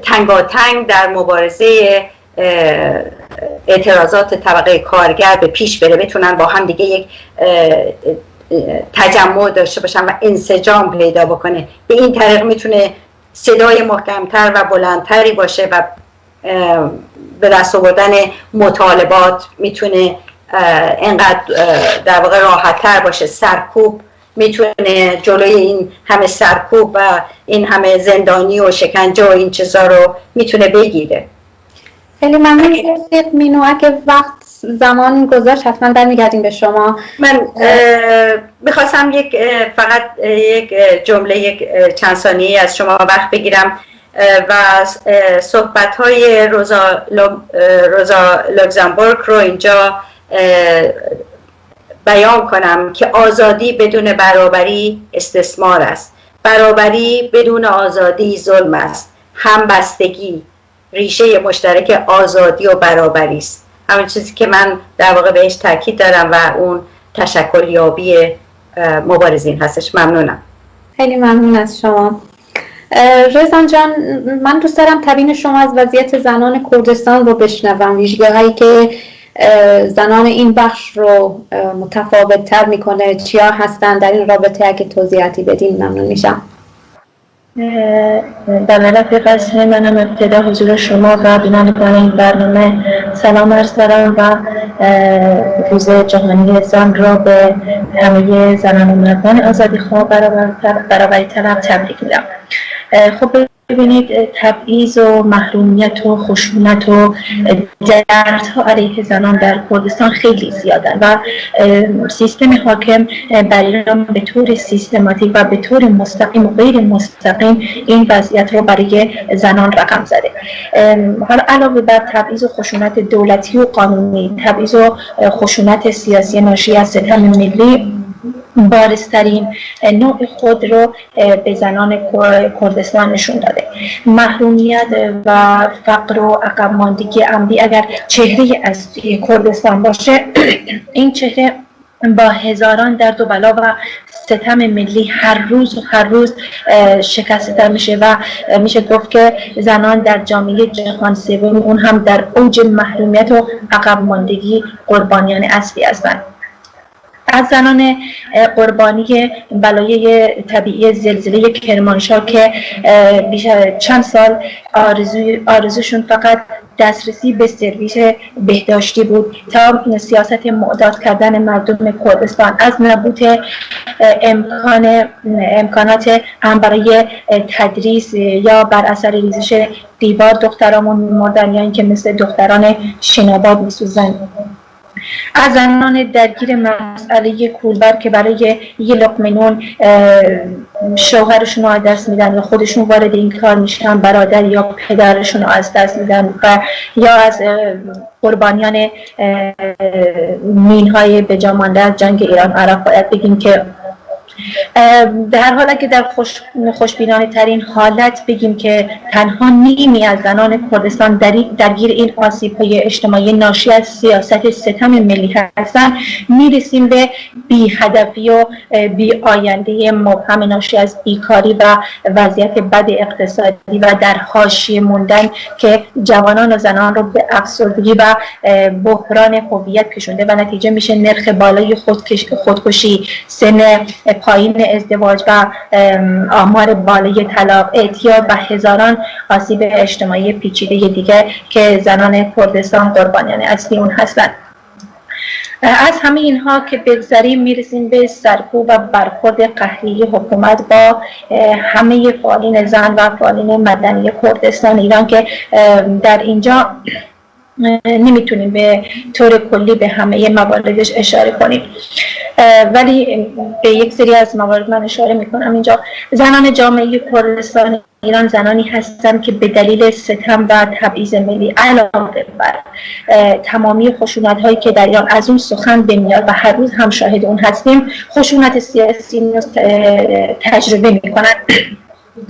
تنگاتنگ در مبارزه اعتراضات طبقه کارگر به پیش بره، بتونن با هم دیگه یک تجمع داشته باشن و انسجام پیدا بکنه. به این طریق میتونه صدای محکمتر و بلندتری باشه و به دست آوردن مطالبات میتونه انقدر در واقع راحت‌تر باشه. سرکوب میتونه جلوی این همه سرکوب و این همه زندانی و شکنجه و این چیزا رو میتونه بگیره. خیلی ممنون مینو. اگه وقت زمان گذاشت حتما برمیگردیم به شما. من میخواستم فقط یک جمله، یک چند ثانیه از شما وقت بگیرم و صحبت‌های روزا لوکزامبورگ رو اینجا بیان کنم که آزادی بدون برابری استثمار است، برابری بدون آزادی ظلم است، همبستگی ریشه مشترک آزادی و برابری است. همون چیزی که من در واقع بهش تاکید دارم و اون تشکلیابی مبارزین هستش. ممنونم. خیلی ممنون از شما. رضا جان، من دوست دارم تبیین شما از وضعیت زنان کردستان رو بشنوم، ویژگی‌هایی که زنان این بخش رو متفاوت تر میکنه چیا هستن در این رابطه؟ اگه توضیحاتی بدین ممنون میشم. در رفیق از منم ابتدا حضور شما و بینندگان این برنامه سلام عرض دارم و روز جهانی زن را به همه زنان و مردان آزادیخواه برابری طلب تبریک میگم. خب ببینید، تبعیض و محرومیت و خشونت و دردها علیه زنان در کردستان خیلی زیادن و سیستم حاکم بر ایران به طور سیستماتیک و به طور مستقیم و غیر مستقیم این وضعیت رو برای زنان رقم زده. حالا علاوه بر تبعیض و خشونت دولتی و قانونی، تبعیض و خشونت سیاسی ناشی از ستم ملی بارزترین نوع خود رو به زنان کردستان نشون داده. محرومیت و فقر و عقب ماندگی عمدی اگر چهره اصلی کردستان باشه، این چهره با هزاران درد و بلا و ستم ملی هر روز شکسته میشه و میشه گفت که زنان در جامعه جهان سوم، اون هم در اوج محرومیت و عقب ماندگی، قربانیان اصلی هستند. از زنان قربانی بلای طبیعی زلزله کرمانشاه که بیش از چند سال آرزوشون فقط دسترسی به سرویس بهداشتی بود، تا سیاست معتاد کردن مردم کردستان، از نبود امکانات هم برای تدریس یا بر اثر ریزش دیوار دخترامون می‌مردن یا اینکه مثل دختران شیناباد می‌سوزن. از زنان درگیر مسئله کولبر که برای یه لقمه نون شوهرشون رو از دست میدن و خودشون وارد این کار میشن، برادر یا پدرشون رو از دست میدن، و یا از قربانیان مینهای به جا مانده از جنگ ایران عراق باید بگیم که به هر حال اگه در خوشبینانه ترین حالت بگیم که تنها نیمی از زنان کردستان درگیر این آسیب‌های اجتماعی ناشی از سیاست ستم ملی هستند، میرسیم به بی هدفی و بی آینده مبهم ناشی از بیکاری و وضعیت بد اقتصادی و در حاشیه موندن که جوانان و زنان رو به افسردگی و بحران هویت کشونده و نتیجه میشه نرخ بالای خودکشی، سن پایین ازدواج و آمار بالای طلاق، اعتیاد و هزاران آسیب اجتماعی پیچیده دیگه که زنان کردستان قربانیان اصلی اون هستند. از همه اینها که بگذریم میرسیم به سرکوب و برخورد قهری حکومت با همه فعالین زن و فعالین مدنی کردستان ایران که در اینجا نمیتونیم به طور کلی به همه مواردش اشاره کنیم، ولی به یک سری از موارد من اشاره میکنم. اینجا زنان جامعه کردستان ایران زنانی هستند که به دلیل ستم و تبعیض ملی علاوه بر تمامی خشونت هایی که در ایران از اون سخن بمیاد و هر روز هم شاهد اون هستیم، خشونت سیاسی تجربه میکنند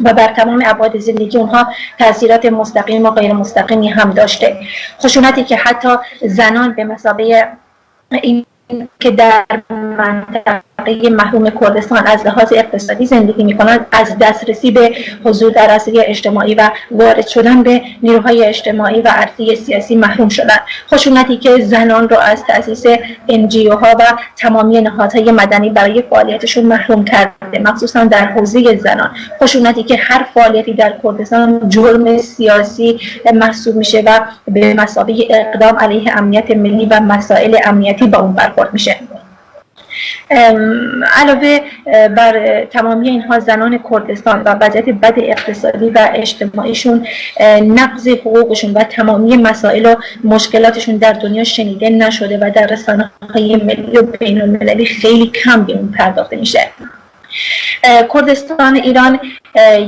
و بر تمام ابعاد زندگی اونها تاثیرات مستقیم و غیر مستقیمی هم داشته. خشونتی که حتی زنان به مثابه این که در منطقه محروم کردستان از لحاظ اقتصادی زندگی می‌کنند از دسترسی به حضور در عرصه اجتماعی و وارد شدن به نیروهای اجتماعی و عرصه سیاسی محروم شدند. خشونتی که زنان رو از تأسیس NGO ها و تمامی نهادهای مدنی برای فعالیتشون محروم کرده، مخصوصا در حوزه زنان. خشونتی که هر فعالیتی در کردستان جرم سیاسی محسوب میشه و به مثابه اقدام علیه امنیت ملی و مسائل امنیتی با اون برخورد میشه. علاوه بر تمامی اینها زنان کردستان و وضعیت بد اقتصادی و اجتماعیشون، نقض حقوقشون و تمامی مسائل و مشکلاتشون در دنیا شنیده نشده و در رسانه‌های ملی و بین‌المللی خیلی کم به اون پرداخته میشه. کردستان ایران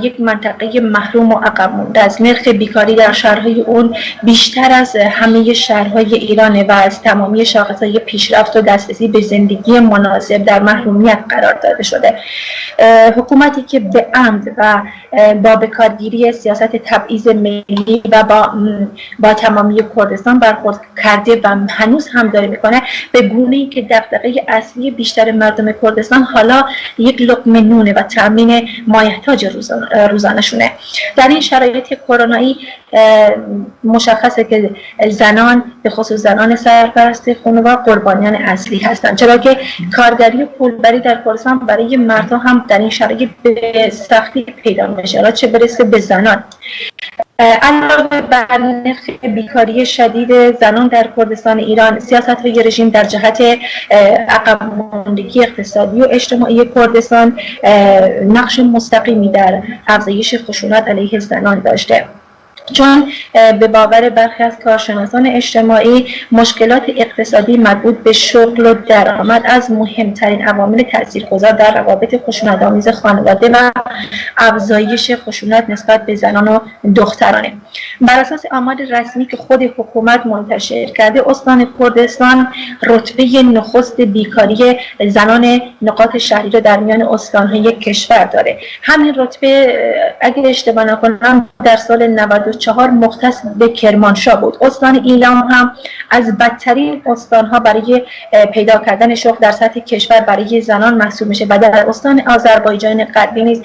یک منطقه محروم و عقب مونده است. نرخ بیکاری در شهرهای اون بیشتر از همه شهرهای ایرانه و از تمامی شاخصهای پیشرفت و دسترسی به زندگی مناسب در محرومیت قرار داده شده. حکومتی که به عمد و با بکارگیری سیاست تبعیض ملی و با تمامی کردستان برخورد کرده و هنوز هم داره میکنه، به گونه‌ای که دغدغه اصلی بیشتر مردم کردستان حالا یک لقمه نونه و تامین مایحتاج روزانشونه. در این شرایط کرونایی مشخصه که زنان، به خصوص زنان سرپرست خانواده، قربانیان اصلی هستند، چرا که کارگری و پولبری در کردستان برای مردها هم در این شرایط به سختی پیدا میشه، چه برسه به زنان. علاوه بر نرخ بیکاری شدید زنان در کردستان ایران، سیاست‌های رژیم در جهت عقب ماندگی اقتصادی و اجتماعی کردستان نقش مستقیمی در افزایش خشونت علیه زنان داشته، چون به باور برخی از کارشناسان اجتماعی مشکلات اقتصادی مربوط به شغل و درآمد از مهمترین عوامل تاثیرگذار در روابط خشونت‌آمیز خانواده و افزایش خشونت نسبت به زنان و دخترانه. بر اساس آمار رسمی که خود حکومت منتشر کرده، استان کردستان رتبه نخست بیکاری زنان نقاط شهری را در میان استان‌های کشور داره. همین رتبه اگر اشتباه نکنم در سال 94 مختص به کرمانشاه بود. استان ایلام هم از بدترین استان‌ها برای پیدا کردن شغل در سطح کشور برای زنان محسوب میشه و در استان آذربایجان غربی نیز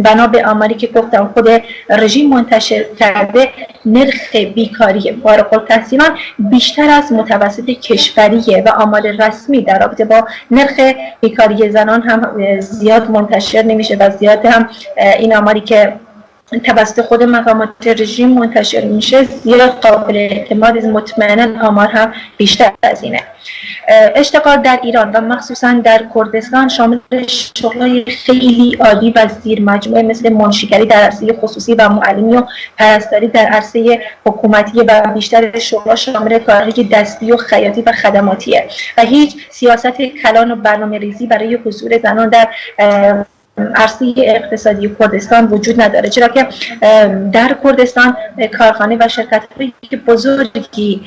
بنا به آماری که گفتم خود رژیم منتشر کرده، نرخ بیکاری فارغ التحصیلان بیشتر از متوسط کشوریه و آمار رسمی در رابطه با نرخ بیکاری زنان هم زیاد منتشر نمیشه و زیاد هم این آماری که توسط خود مقامات رژیم منتشر میشه زیاد قابل اعتماد، مطمئنا آمار هم بیشتر از اینه. اشتغال در ایران و مخصوصا در کردستان شامل شغل‌های خیلی عالی و زیر مجموعه مثل منشیگری در عرصه خصوصی و معلمی و پرستاری در عرصه حکومتی و بیشتر شغل‌ها شامل کارهای دستی و خیاطی و خدماتیه و هیچ سیاست کلان و برنامه‌ریزی برای حضور زنان در عرصه اقتصادی کردستان وجود نداره، چرا که در کردستان کارخانه و شرکت‌های بزرگی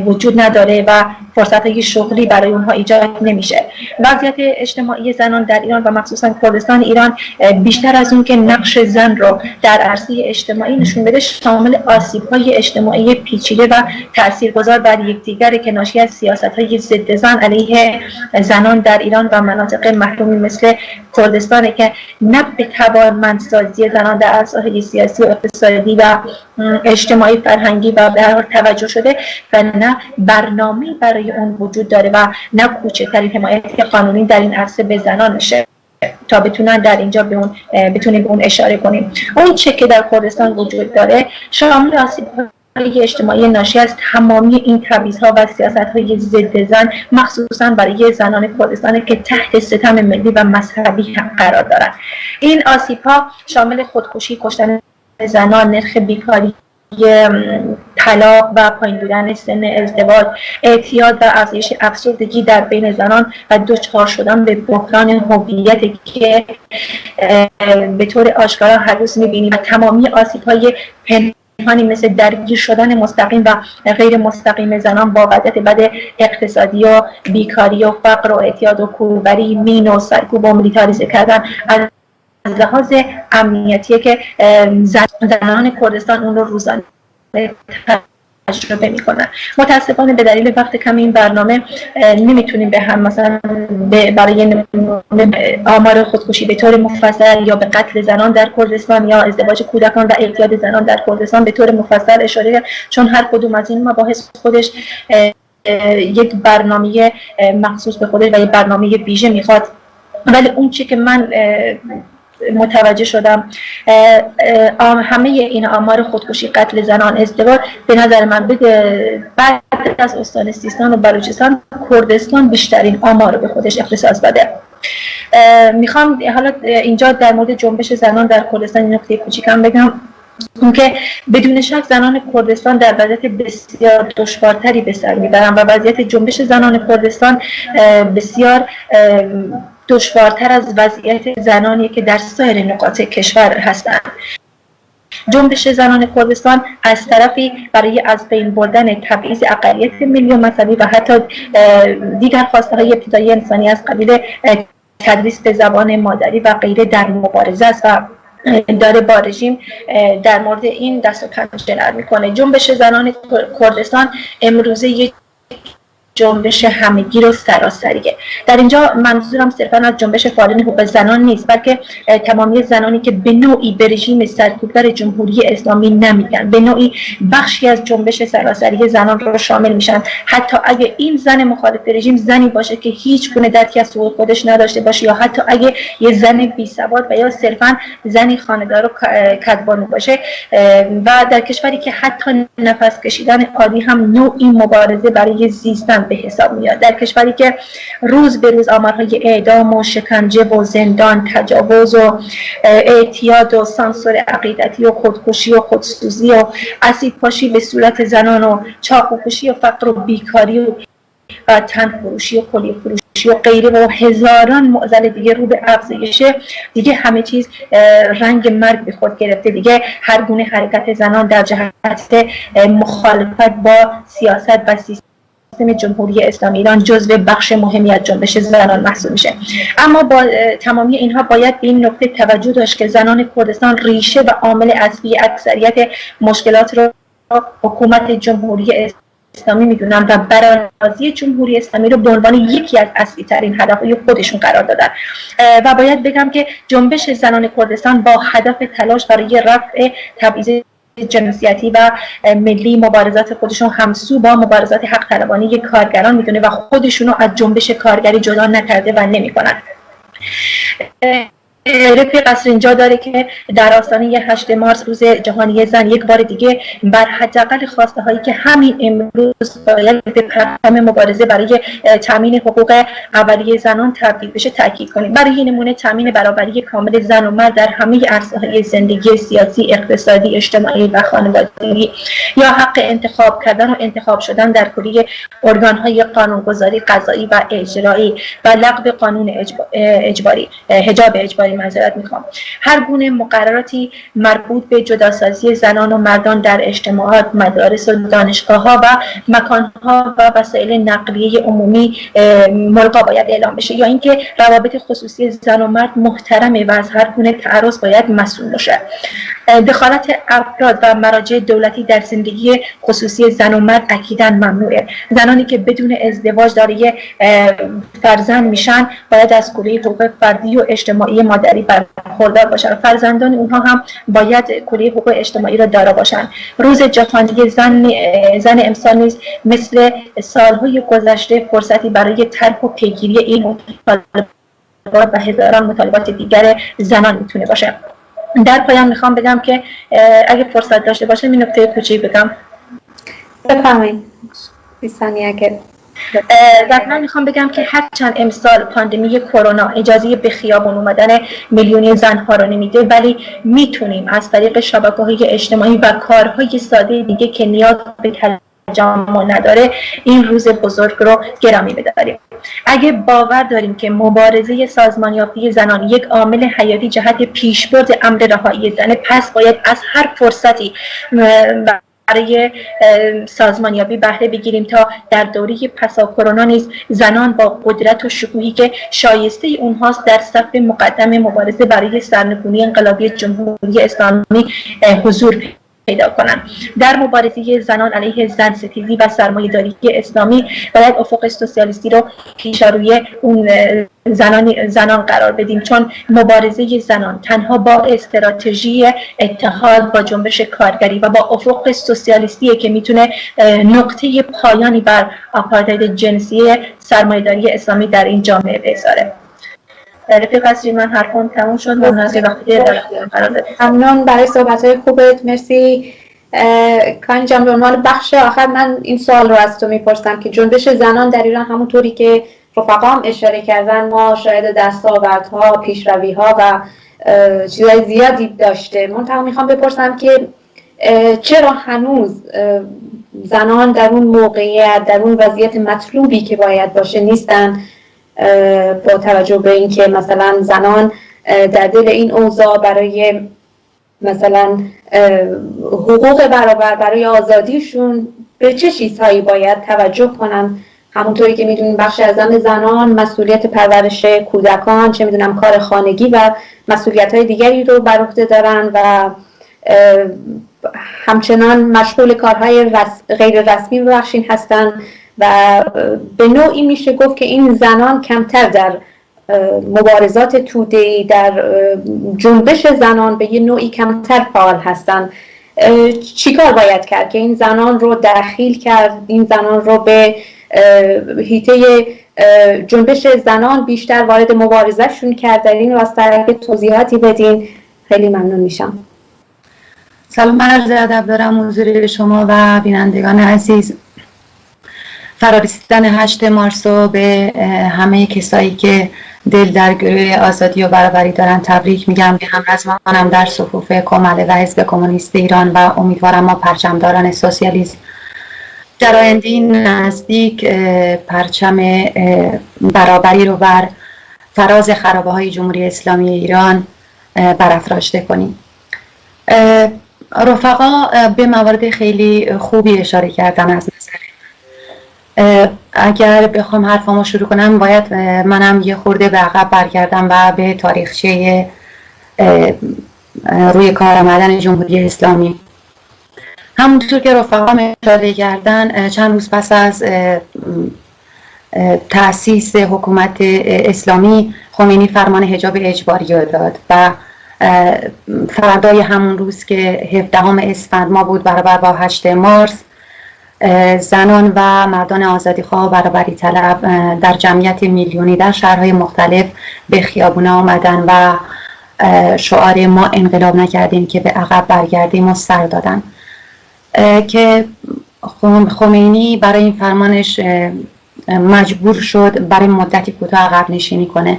وجود نداره و فرصت‌های شغلی برای اونها ایجاد نمیشه. وضعیت اجتماعی زنان در ایران و مخصوصا کردستان ایران بیشتر از اون که نقش زن رو در عرصه اجتماعی نشون بده، شامل آسیب‌های اجتماعی پیچیده و تاثیرگذار بر یکدیگر که ناشی از سیاست‌های ضد زن علیه زنان در ایران و مناطق محرومی مثل کردستان که نه به توانمندسازی زنان در عرصه‌های سیاسی و اقتصادی و اجتماعی فرهنگی و به هر حال توجه شده و نه برنامه‌ای برای اون وجود داره و نه کوچکترین حمایت قانونی در این عرصه به زنان میشه تا بتونن در اینجا بتونیم به اون اشاره کنیم. اون چه که در کردستان وجود داره شامل آسیب‌های اجتماعی ناشی از تمامی این تبعیض‌ها و سیاست‌های ضد زن، مخصوصاً برای زنان کردستان که تحت ستم ملی و مذهبی قرار دارند. این آسیب‌ها شامل خودکشی، کشتن زنان، نرخ بیکاری، طلاق و پایین بودن سن ازدواج، اعتیاد و افزایش افسردگی در بین زنان و دچار شدن به بحران هویتی که به طور آشکارا هر روز می‌بینیم و تمامی آسیب‌های پنهانی مثل درگیر شدن مستقیم و غیر مستقیم زنان با وضعیت بد اقتصادی و بیکاری و فقر و اعتیاد و کوروبری، مین و سرکوب و میلیتاریزه کردن از لحاظ امنیتی که زنان کردستان اون رو روزانه تجربه میکنن. متاسفانه به دلیل وقت کم این برنامه نمیتونیم به هم مثلا برای آمار خودکشی به طور مفصل یا به قتل زنان در کردستان یا ازدواج کودکان و اعتیاد زنان در کردستان به طور مفصل اشاره کرد، چون هر کدوم از این مباحث خودش یک برنامه مخصوص به خودش و یک برنامه ویژه میخواد. ولی اون چی که من متوجه شدم همه این آمار خودکشی، قتل زنان، ازدواج به نظر من بعد از استان سیستان و بلوچستان کردستان بیشترین آمار رو به خودش اختصاص داده. میخوام حالا اینجا در مورد جنبش زنان در کردستان این نکته کوچیکم بگم که بدون شک زنان کردستان در وضعیت بسیار دشوارتری به سر میبرند و وضعیت جنبش زنان کردستان بسیار دشوارتر از وضعیت زنانی که در سایر نقاط کشور هستند. جنبش زنان کردستان از طرفی برای از بین بردن تبعیض اقلیت ملی و مذهبی و حتی دیگر خواسته‌های ابتدایی انسانی از قبیل تدریس به زبان مادری و غیره در مبارزه است و داره با رژیم در مورد این دست و پنجه نرم میکنه. جنبش زنان کردستان امروزه یک جنبش همگیر و سراسریه. در اینجا منظورم صرفا از جنبش فعالین حقوق زنان نیست، بلکه تمامی زنانی که به نوعی به رژیم سرکوبگر جمهوری اسلامی نمیگن، به نوعی بخشی از جنبش سراسری زنان رو شامل میشن، حتی اگه این زن مخالف رژیم زنی باشه که هیچ گونه درکی از حقوق خودش نداشته باشه، یا حتی اگه یه زن بی سواد و یا صرفا زنی خانه‌دار و کدبانو باشه، و در کشوری که حتی نفس کشیدن عادی هم نوعی مبارزه برای زیستن به حساب میاد، در کشوری که روز به روز آمارهای اعدام و شکنجه و زندان، تجاوز و اعتیاد و سانسور عقیدتی و خودکشی و خودسوزی و اسید پاشی به صورت زنان و چاقوکشی و فقر و بیکاری و تن فروشی و کلیه فروشی و غیره و هزاران معضل دیگه رو به افزایشه، دیگه همه چیز رنگ مرگ به خود گرفته. دیگه هر گونه حرکت زنان در جهت مخالفت با سیاست و سیستم جمهوری اسلامی ایران جزو بخش مهمی از جنبش زنان محسوب میشه. اما با تمامی اینها باید به این نکته توجه داشت که زنان کردستان ریشه و عامل اصلی اکثریت مشکلات را حکومت جمهوری اسلامی میدونن و برازی جمهوری اسلامی رو به عنوان یکی از اصلی ترین هدفهای خودشون قرار دادن. و باید بگم که جنبش زنان کردستان با هدف تلاش برای رفع تبعیض جنسیتی و ملی مبارزات خودشون همسو با مبارزات حق طلبانه کارگران میدونه و خودشونو از جنبش کارگری جدا نکرده و نمیکنن. رفیق قصر اینجا داره که در آستانه 8 مارس روز جهانی زن یک بار دیگه بر حداقل خواسته هایی که همین امروز باید به پرچم مبارزه برای تامین حقوق اولیه زنان تبدیل بشه تاکید کنیم. برای نمونه تامین برابری کامل زن و مرد در همه عرصه‌های زندگی سیاسی، اقتصادی، اجتماعی و خانوادگی، یا حق انتخاب کردن و انتخاب شدن در کلیه ارگان‌های قانونگذاری، قضایی و اجرایی و لغو قانون اجباری، حجاب اجباری معذرت میخوام، هر گونه مقرراتی مربوط به جداسازی زنان و مردان در اجتماعات، مدارس و دانشگاه‌ها و مکان‌ها و وسایل نقلیه عمومی ملغا باید اعلام بشه، یا اینکه روابط خصوصی زن و مرد محترمه و از هر گونه تعرض باید مسئول باشه. دخالت افراد و مراجع دولتی در زندگی خصوصی زن و مرد اکیداً ممنوعه. زنانی که بدون ازدواج دارای فرزند میشن باید از کلیه حقوق فردی و اجتماعی مادری برخوردار باشن. فرزندان اونها هم باید کلیه حقوق اجتماعی را دارا باشن. روز جهانی زن امسال نیز مثل سالهای گذشته فرصتی برای طرح و پیگیری این مطالبات و هزاران مطالبات دیگر زنان میتونه باشه. در پایان میخوام بگم که اگه فرصت داشته باشه این نکته کوچیک بگم. بفرمایید. 20 ثانیه که در پایان میخوام بگم که هرچند امسال پاندمی کرونا اجازه به خیابان اومدن میلیونی زنها رو نمیده، ولی میتونیم از طریق شبکه‌های اجتماعی و کارهای ساده دیگه که نیاز به تجمع نداره این روز بزرگ رو گرامی بداریم. اگه باور داریم که مبارزه سازمانیافتی زنان یک عامل حیاتی جهت پیشبرد امر رهایی زنه، پس باید از هر فرصتی برای سازمانیابی بهره بگیریم تا در دوره پسا کرونا نیز زنان با قدرت و شکوهی که شایسته اونهاست در صف مقدم مبارزه برای سرنگونی انقلابی جمهوری اسلامی حضور پیدا کنند. در مبارزه زنان علیه زن ستیزی و سرمایه‌داری اسلامی باید افق سوسیالیستی رو پیشاروی اون زنان قرار بدیم، چون مبارزه زنان تنها با استراتژی اتحاد با جنبش کارگری و با افق سوسیالیستی که میتونه نقطه پایانی بر آپارتاید جنسی سرمایه‌داری اسلامی در این جامعه بگذاره. رفیق عزیز، من حرفم تموم شد. ممنون برای صحبت‌های خوبت. مرسی کانی جان. به عنوان بخش آخر من این سوال رو از تو میپرسم که جنبش زنان در ایران همونطوری که رفقام اشاره کردن ما شاهد دستاوردها، پیشروی‌ها و چیزهای زیادی داشته. منتها میخوام بپرسم که چرا هنوز زنان در اون موقعیت، در اون وضعیت مطلوبی که باید باشه نیستن، با توجه به اینکه مثلا زنان در دل این اوضاع برای مثلا حقوق برابر، برای آزادیشون به چه چیزهایی باید توجه کنن؟ همونطوری که میدونیم بخش اعظم زنان مسئولیت پرورش کودکان، چه میدونم کار خانگی و مسئولیت‌های دیگری رو بر عهده دارن و همچنان مشغول کارهای غیر رسمی ببخشید هستن و به نوعی میشه گفت که این زنان کمتر در مبارزات توده‌ای، در جنبش زنان به یه نوعی کمتر فعال هستن. چیکار باید کرد که این زنان رو دخیل کرد، این زنان رو به حیطه جنبش زنان بیشتر وارد مبارزه شون کرد؟ در این واسطه که توضیحاتی بدین خیلی ممنون میشم. سلام، عرض ادب دارم حضور شما و بینندگان عزیز. فرارسیدن 8 مارس رو به همه کسایی که دل در گروه آزادی و برابری دارن تبریک میگم. به همرزمانم در صفوف کماله و حزب کمونیست ایران و امیدوارم ما پرچمداران سوسیالیسم در آینده نزدیک پرچم برابری رو بر فراز خرابه های جمهوری اسلامی ایران برافراشته کنیم. رفقا به موارد خیلی خوبی اشاره کردن. از نظر اگر بخوام حرفامو شروع کنم باید منم یه خورده به عقب برگردم و به تاریخچه روی کار آمدن جمهوری اسلامی. همونطور که رفقام اشاره کردن چند روز پس از تأسیس حکومت اسلامی خمینی فرمان حجاب اجباری رو داد و فردای همون روز که 17 اسفند ما بود برابر با 8 مارس زنان و مردان آزادیخواه و برابری طلب در جمعیت میلیونی در شهرهای مختلف به خیابونا آمدن و شعار ما انقلاب نکردیم که به عقب برگردیم و سر دادن که خمینی برای این فرمانش مجبور شد برای مدتی کوتاه عقب نشینی کنه.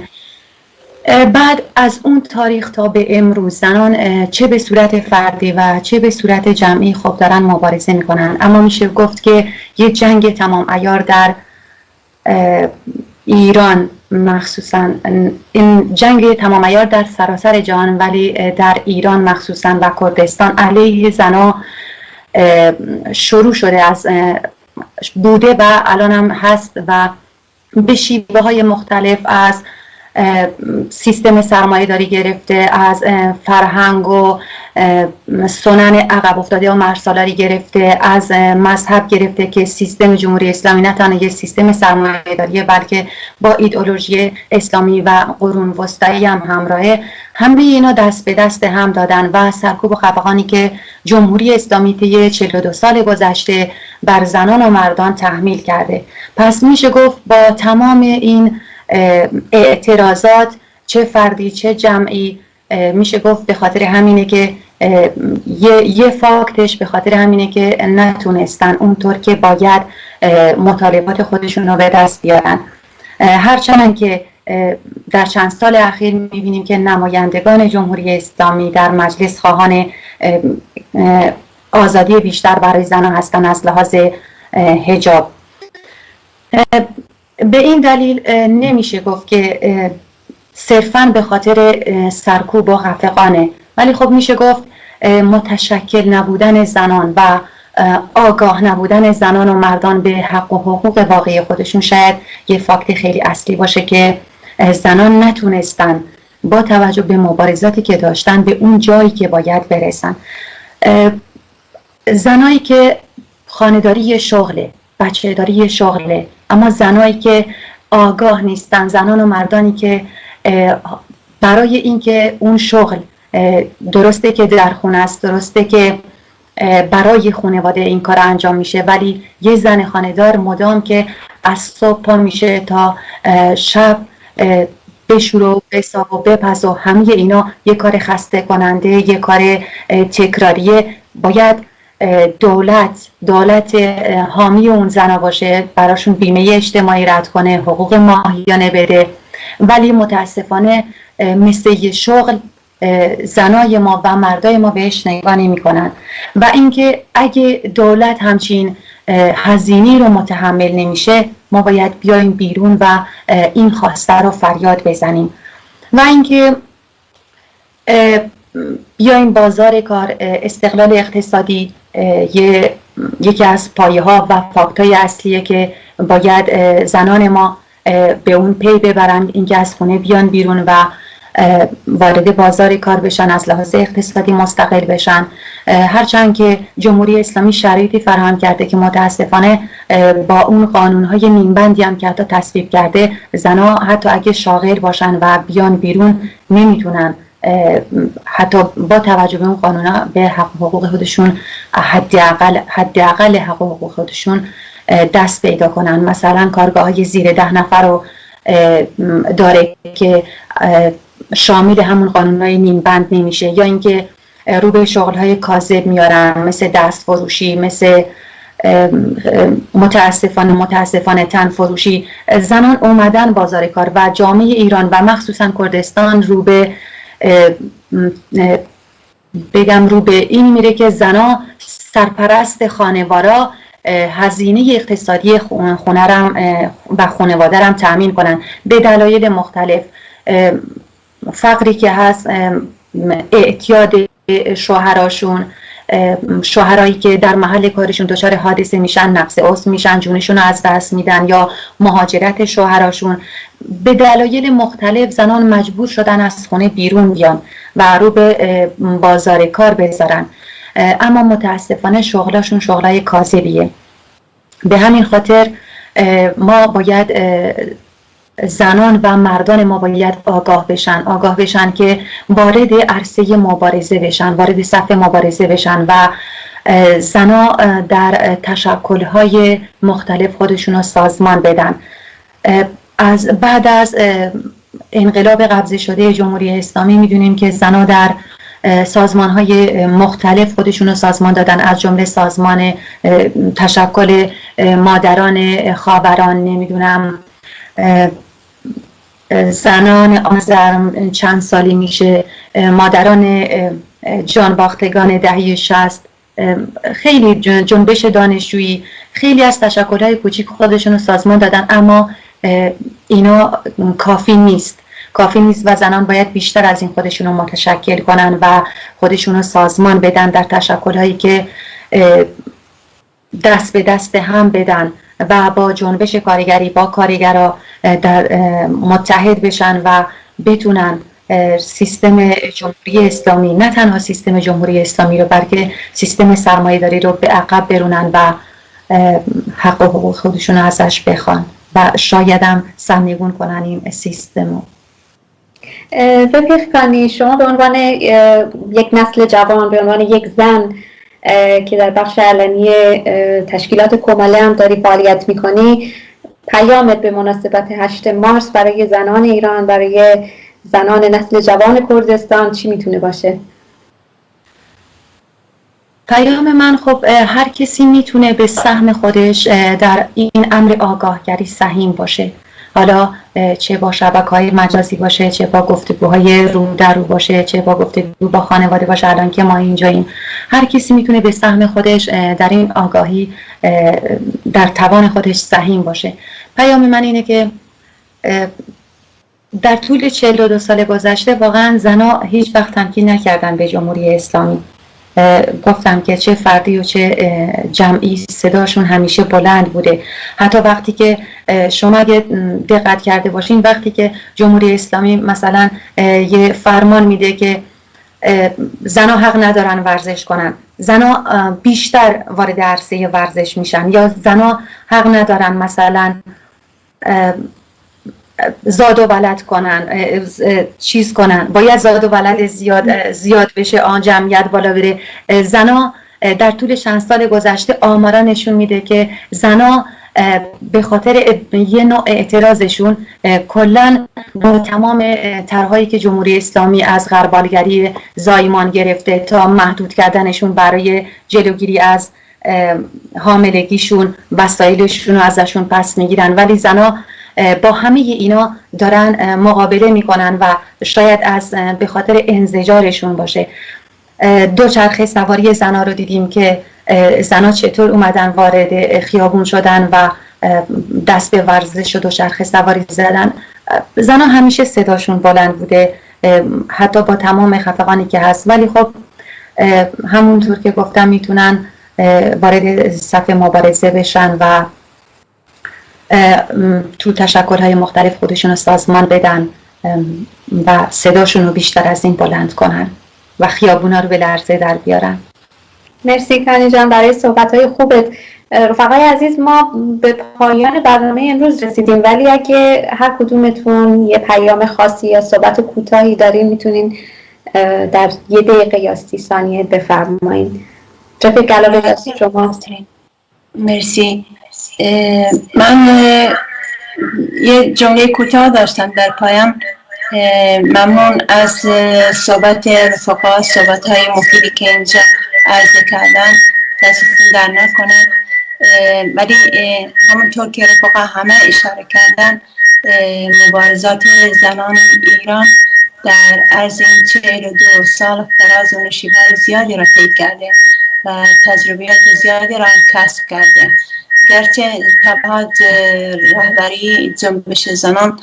بعد از اون تاریخ تا به امروز زنان چه به صورت فردی و چه به صورت جمعی خب دارن مبارزه میکنن، اما میشه گفت که یه جنگ تمام عیار در ایران مخصوصا، این جنگ تمام عیار در سراسر جهان ولی در ایران مخصوصا و کردستان علیه زنها شروع شده از بوده و الان هم هست و به شیوه های مختلف، از سیستم سرمایه داری گرفته، از فرهنگ و سنن عقب افتاده و مرسالاری گرفته، از مذهب گرفته که سیستم جمهوری اسلامی نه تنها یک سیستم سرمایه داریه بلکه با ایدئولوژی اسلامی و قرون وسطایی هم همراهه. همه اینا دست به دست هم دادن و سرکوب و خفقانی که جمهوری اسلامی طی 42 سال گذشته بر زنان و مردان تحمیل کرده. پس میشه گفت با تمام این اعتراضات، چه فردی چه جمعی، میشه گفت به خاطر همینه که یه فاکتش به خاطر همینه که نتونستن اونطور که باید مطالبات خودشون رو به دست بیارن. هرچند که در چند سال اخیر میبینیم که نمایندگان جمهوری اسلامی در مجلس خواهان آزادی بیشتر برای زنان هستن از لحاظ حجاب. به این دلیل نمیشه گفت که صرفاً به خاطر سرکوب و خفقانه، ولی خب میشه گفت متشکل نبودن زنان و آگاه نبودن زنان و مردان به حق و حقوق واقعی خودشون شاید یه فاکت خیلی اصلی باشه که زنان نتونستن با توجه به مبارزاتی که داشتن به اون جایی که باید برسن. زنایی که خانه‌داری شغله، بچه‌داری شغله، اما زنایی که آگاه نیستن، زنان و مردانی که برای اینکه اون شغل درسته که در خونه است، درسته که برای خانواده این کار انجام میشه، ولی یه زن خانه‌دار مدام که از صبح پا میشه تا شب بشور و بساب و بپز و همه اینا یه کار خسته کننده، یه کار تکراریه. باید دولت حامی اون زنا باشه، براشون بیمه اجتماعی رد کنه، حقوق ماهیانه بده، ولی متاسفانه مثل یه شغل زنای ما و مردای ما بهش نگاه نمی کنن. و اینکه اگه دولت همچین هزینه رو متحمل نمیشه، ما باید بیایم بیرون و این خواسته رو فریاد بزنیم. و اینکه بیایم بازار کار، استقلال اقتصادی یکی از پایه ها و فاکت های اصلیه که باید زنان ما به اون پی ببرن، اینکه از خونه بیان بیرون و وارد بازار کار بشن، از لحاظ اقتصادی مستقل بشن. هرچند که جمهوری اسلامی شرایطی فراهم کرده که متاسفانه با اون قانون‌های نیمبندی هم که حتی تصویب کرده، زنها حتی اگه شاغل باشن و بیان بیرون نمیتونن حتی با توجه به اون قانونا به حق و حقوق خودشون حداقل حق و حقوق خودشون دست پیدا کنن. مثلا کارگاه‌های زیر 10 نفر رو داره که شامل همون قانون‌های نیمبند نمیشه، یا اینکه رو به شغل‌های کاذب میارن مثل دست فروشی، مثل متاسفانه تن فروشی. زنان اومدن بازار کار و جامعه ایران و مخصوصا کردستان رو به این میره که زنان سرپرست خانوارا هزینه اقتصادی خونه و خانواده هم تأمین کنن به دلایل مختلف. فقری که هست، اعتیاد شوهراشون، شوهرایی که در محل کارشون دچار حادثه میشن، نقص عضو میشن، جونشون رو از دست میدن، یا مهاجرت شوهراشون. به دلایل مختلف زنان مجبور شدن از خونه بیرون بیان و رو به بازار کار بذارن، اما متاسفانه شغلاشون شغلای کاذبیه. به همین خاطر ما باید زنان و مردان ما باید آگاه بشن که وارد عرصه مبارزه بشن، وارد صف مبارزه بشن و زنا در تشکل‌های مختلف خودشون رو سازمان بدن. از بعد از انقلاب قبضه شده جمهوری اسلامی میدونیم که زنا در سازمان‌های مختلف خودشون رو سازمان دادن، از جمله سازمان تشکل مادران خاوران، نمیدونم زنان آذر چند سالی میشه، مادران جانباختگان دهه 60، خیلی جنبش دانشجویی، خیلی از تشکل‌های کوچیک خودشون رو سازمان دادن، اما اینا کافی نیست و زنان باید بیشتر از این خودشون رو متشکل کنن و خودشون رو سازمان بدن در تشکل‌هایی که دست به دست هم بدن و با جنبش کارگری با کارگرها متحد بشن و بتونن سیستم جمهوری اسلامی، نه تنها سیستم جمهوری اسلامی رو بلکه سیستم سرمایه‌داری رو به عقب برونن و حق و حقوق خودشون رو ازش بخوان و شاید هم سرنگون کنن این سیستم رو. رفیق کانی، شما به عنوان یک نسل جوان، به عنوان یک زن که در بخش علنی تشکیلات کماله هم داری فعالیت میکنی، پیامت به مناسبت 8 مارس برای زنان ایران، برای زنان نسل جوان کردستان چی میتونه باشه؟ پیام من خب هر کسی میتونه به سهم خودش در این امر آگاهگری سهیم باشه، حالا چه با شبکه‌های مجازی باشه، چه با گفتگوهای رو در رو باشه، چه با گفتگو با خانواده باشه. الان که ما اینجاییم، هر کسی میتونه به سهم خودش در این آگاهی در توان خودش سهیم باشه. پیام من اینه که در طول 42 سال گذشته واقعا زنها هیچ وقت تمکین نکردن به جمهوری اسلامی. گفتم که چه فردی و چه جمعی صداشون همیشه بلند بوده. حتی وقتی که شما اگه دقت کرده باشین، وقتی که جمهوری اسلامی مثلا یه فرمان میده که زنها حق ندارن ورزش کنن، زنها بیشتر وارد عرصه ورزش میشن، یا زنها حق ندارن مثلا زاد و ولد کنن، چیز کنن، باید زاد و ولد زیاد بشه، آن جمعیت بالا بره. زنا در طول چند سال گذشته آمارا نشون میده که زنا به خاطر یه نوع اعتراضشون کلن با تمام طرحهایی که جمهوری اسلامی از غربالگری زایمان گرفته تا محدود کردنشون برای جلوگیری از حاملگیشون، وسایلشون رو ازشون پس میگیرن، ولی زنا با همه اینا دارن مقابله میکنن و شاید به خاطر انزجارشون باشه. دوچرخه سواری زنا رو دیدیم که زنا چطور اومدن وارد خیابون شدن و دست به ورزش و دوچرخه سواری زدن. زنا همیشه صداشون بلند بوده، حتی با تمام خفقانی که هست، ولی خب همونطور که گفتم میتونن وارد صف مبارزه بشن و تو تشکل‌های مختلف خودشون رو سازمان بدن و صداشون رو بیشتر از این بلند کنن و خیابونا رو به لرزه در بیارن. مرسی کانی جان برای صحبت‌های خوبت. رفقای عزیز، ما به پایان برنامه امروز رسیدیم، ولی اگه هر کدومتون یه پیام خاصی یا صحبت کوتاهی دارین میتونین در 1 دقیقه یا 30 ثانیه بفرمایید. رفیق گلابه دست شما. مرسی. من یه جمله کوتاه داشتم در پایان. ممنون از صحبت رفقا، صحبت های مفیدی که اینجا عرضه کردن، دستتون در نکنه. ولی همونطور که رفقا همه اشاره کردن، مبارزات زنان ایران در عرض این 42 سال فراز و نشیب‌های زیادی را طی کرده و تجربیات زیادی را کسب کرده. گرچه تبعات رهبری جنبش زنان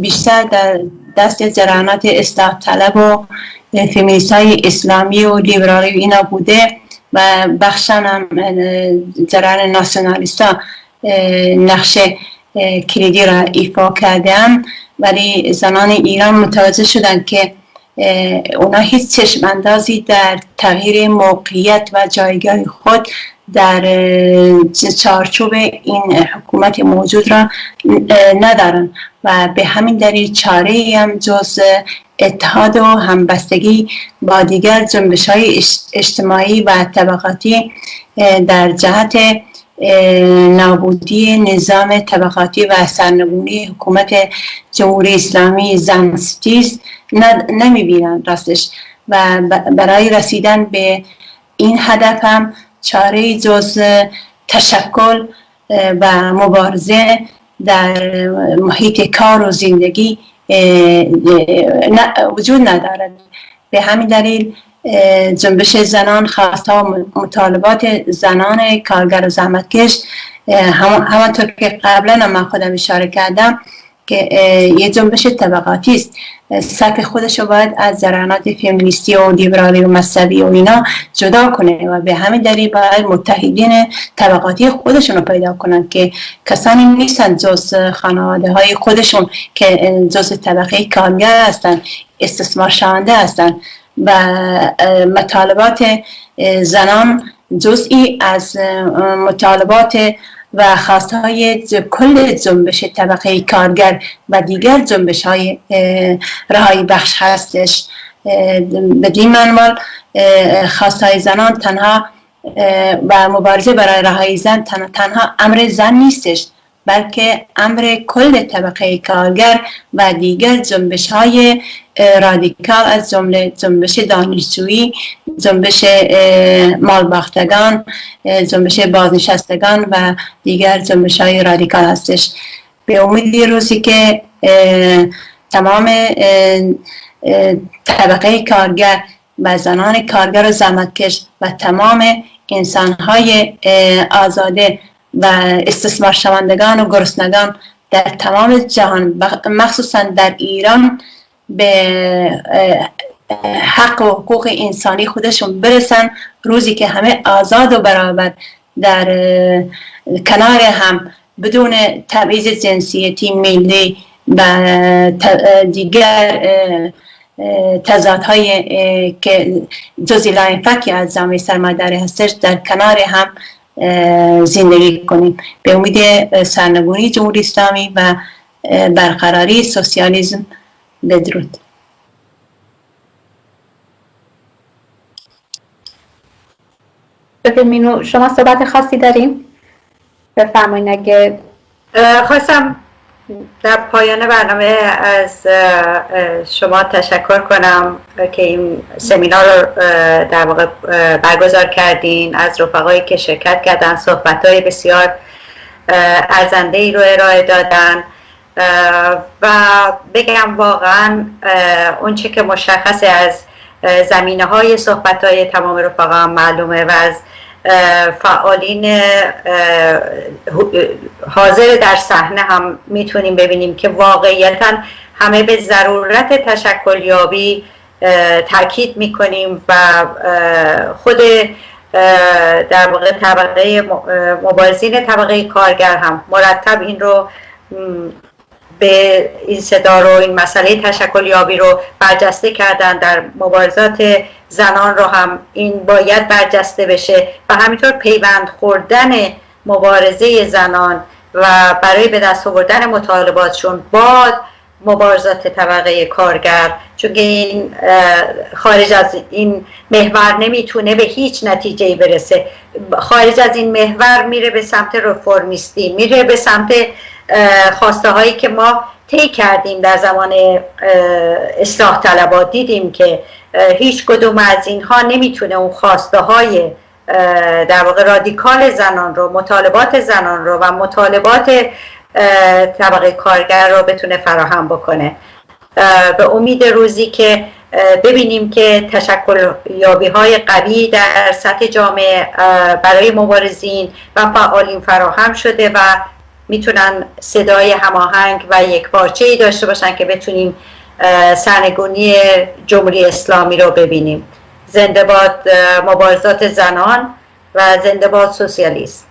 بیشتر در دست جریانات اصلاح طلب و فمینیست‌های اسلامی و لیبرالی اینا بوده و بخشن هم جریان ناسیونالیستا نقش کلیدی را ایفا کردن، ولی زنان ایران متوجه شدن که اونا هیچ چشم اندازی در تغییر موقعیت و جایگاه خود در چارچوب این حکومت موجود را ندارن و به همین دلیل چاره‌ای هم جز اتحاد و همبستگی با دیگر جنبش‌های اجتماعی و طبقاتی در جهت نابودی نظام طبقاتی و سرنگونی حکومت جمهوری اسلامی زنستیز نمی‌بینن راستش. و برای رسیدن به این هدف هم چاره جز تشکل و مبارزه در محیط کار و زندگی وجود ندارد. به همین دلیل جنبش زنان، خواستها و مطالبات زنان کارگر و زحمتکش همانطور که قبلا من خودم اشاره کردم که یه جنبش طبقاتی است. سطح خودش رو باید از جریانات فمینیستی و لیبرالی و مذهبی و اینا جدا کنه و به همین دلیل باید متحدین طبقاتی خودشون رو پیدا کنن که کسانی نیستن جز خانواده های خودشون که جز طبقه کارگر هستن، استثمار شونده هستن و مطالبات زنان جزئی از مطالبات و خواسته های کل جنبش طبقه کارگر و دیگر جنبش های رهایی بخش هستش. بدین منوال خواسته های زنان تنها و مبارزه برای رهایی زن تنها امر زن نیستش، بلکه امر کل طبقه کارگر و دیگر جنبش های رادیکال از جمله جنبش دانشجویی، جنبش مالباختگان، جنبش بازنشستگان و دیگر جنبش های رادیکال هستش. به امید روزی که تمام طبقه کارگر و زنان کارگر و زحمتکش و تمام انسان های آزاده و استثمار شوندگان و گرسنگان در تمام جهان مخصوصا در ایران به حق و حقوق انسانی خودشون برسن، روزی که همه آزاد و برابر در کنار هم بدون تبعیض جنسیتی، ملی و دیگر تضادهای که جزئی لاینفکی از جامعه سرمایه‌داری هستش در کنار هم زندگی کنیم. به امید سرنگونی جمهوری اسلامی و برقراری سوسیالیسم. بدرود. دکتر مینو شما صحبت خاصی داریم؟ بفرمایید. اگه خواستم در پایان برنامه از شما تشکر کنم که این سمینار رو در واقع برگزار کردین، از رفقایی که شرکت کردن، صحبت‌های بسیار ارزنده‌ای رو ارائه دادن و بگم واقعا اون چه که مشخصه از زمینه‌های صحبت‌های تمام رفقا هم معلومه و از فعالین حاضر در صحنه هم میتونیم ببینیم که واقعیتاً همه به ضرورت تشکلیابی تاکید میکنیم و خود در واقع طبقه مبارزین طبقه کارگر هم مرتب این رو به این صدا رو، این مسئله تشکلیابی رو برجسته کردن. در مبارزات زنان رو هم این باید برجسته بشه و همینطور پیوند خوردن مبارزه زنان و برای به دست آوردن مطالباتشون با مبارزات طبقه کارگر، چون این خارج از این محور نمیتونه به هیچ نتیجه‌ای برسه. خارج از این محور میره به سمت رفرمیستی، میره به سمت خواسته هایی که ما طی کردیم در زمان اصلاح طلبات. دیدیم که هیچ کدوم از اینها نمیتونه اون خواسته های در واقع رادیکال زنان رو، مطالبات زنان رو و مطالبات طبقه کارگر رو بتونه فراهم بکنه. به امید روزی که ببینیم که تشکلیابی های قوی در سطح جامعه برای مبارزین و فعالین فراهم شده و میتونن صدای هماهنگ و یکپارچه‌ای داشته باشن که بتونیم سرنگونی جمهوری اسلامی رو ببینیم. زنده باد مبارزات زنان و زنده باد سوسیالیسم.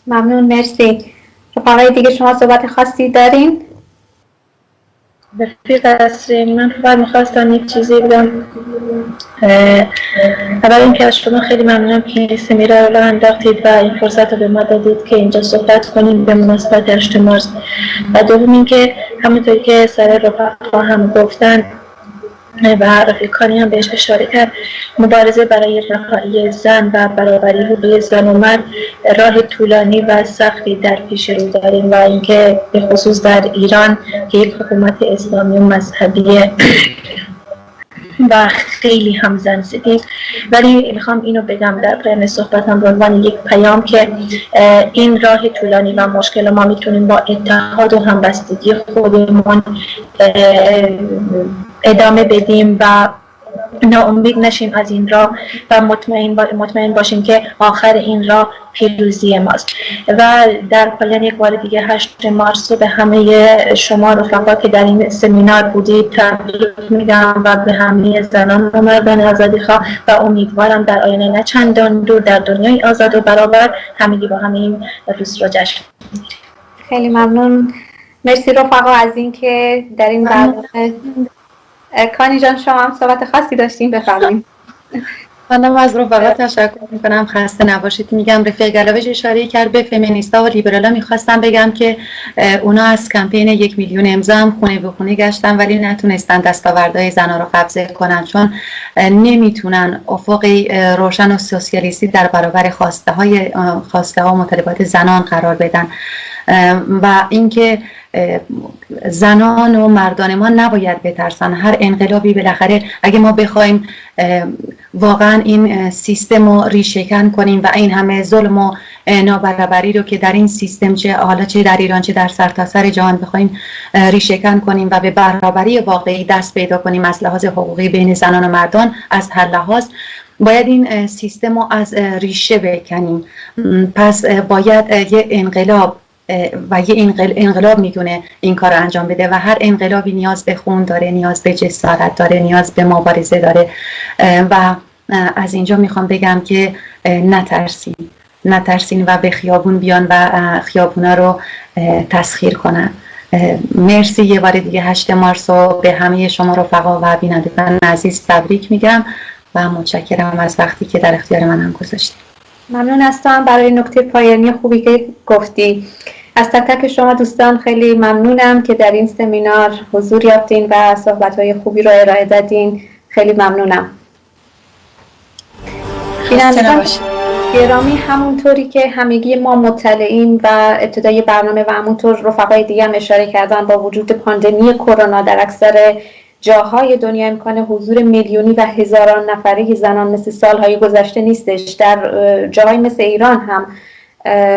ممنون، مرسی. رفقای دیگه شما صحبت خاصی دارین؟ رفیق اصری، من فقط میخواستم یک چیزی بگم. اول اینکه از شما خیلی ممنونم که این سمینار رو انداختید و این فرصت رو به ما دادید که اینجا صحبت کنیم به مناسبت 8 مارس. و دوم اینکه همونطوری که سر رفقا هم گفتن و رفیقانی هم بهش اشاره کرد، مبارزه برای رهایی زن و برابری حقوق زن و مرد راه طولانی و سختی در پیش رو داریم و اینکه به خصوص در ایران که یک حکومت اسلامی و مذهبی و خیلی هم زن ستیز، ولی میخوام اینو بگم در قرن صحبتم به عنوان یک پیام که این راه طولانی و مشکل ما میتونیم با اتحاد و همبستگی خودمون ادامه بدیم و ناامید نشیم از این راه و مطمئن باشیم که آخر این راه پیروزی ماست. و در پایان یک بار دیگه 8 مارس رو به همه شما رفقا که در این سمینار بودید تبریک میگم و به همه زنان و مردان آزادیخواه و امیدوارم در آینده نه چندان دور در دنیای آزاد و برابر همگی با همه این روز رو جشن بگیریم. خیلی ممنون. مرسی رفقا از اینکه در این برنامه. کانی جان شما هم صحبت خاصی داشتین، بفرمایید. منم از رفقا تشکر میکنم، خسته نباشید میگم. رفیق گلاویج اشاره کرد به فمینیستا و لیبرالا، میخواستم بگم که اونا از کمپین 1 میلیون امضا هم خونه به خونه گشتن ولی نتونستن دستاوردهای زنها رو قبضه کنن، چون نمیتونن افقی روشن و سوسیالیستی در برابر خواسته ها و مطالبات زنان قرار بدن. و اینکه زنان و مردان ما نباید بترسن. هر انقلابی بالاخره اگه ما بخوایم واقعا این سیستم رو ریشه‌کن کنیم و این همه ظلم و نابرابری رو که در این سیستم چه در ایران چه در سرتاسر جهان بخوایم ریشه‌کن کنیم و به برابری واقعی دست پیدا کنیم از لحاظ حقوقی بین زنان و مردان، از هر لحاظ باید این سیستم رو از ریشه بکنیم. پس باید یه انقلاب و یه انقلاب میتونه این کار رو انجام بده و هر انقلابی نیاز به خون داره، نیاز به جسارت داره، نیاز به مبارزه داره. و از اینجا میخوام بگم که نترسین و به خیابون بیان و خیابونا رو تسخیر کنن. مرسی یه بار دیگه 8 مارس رو به همه شما رفقا و بینندگان عزیز تبریک میگم و متشکرم از وقتی که در اختیار منم گذاشتید. ممنون از تو هم برای نکته پایانی خوبی که گفتی. از تک تک شما دوستان خیلی ممنونم که در این سمینار حضور یافتین و صحبت‌های خوبی رو ارائه دادین. خیلی ممنونم. بینندگان گرامی، همونطوری که همگی ما مطلعین و ابتدای برنامه و همونطور رفقای دیگه هم اشاره کردن، با وجود پاندمی کرونا در اکثر جاهای دنیا امکان حضور میلیونی و هزاران نفره زنان مثل سالهای گذشته نیستش. در جاهای مثل ایران هم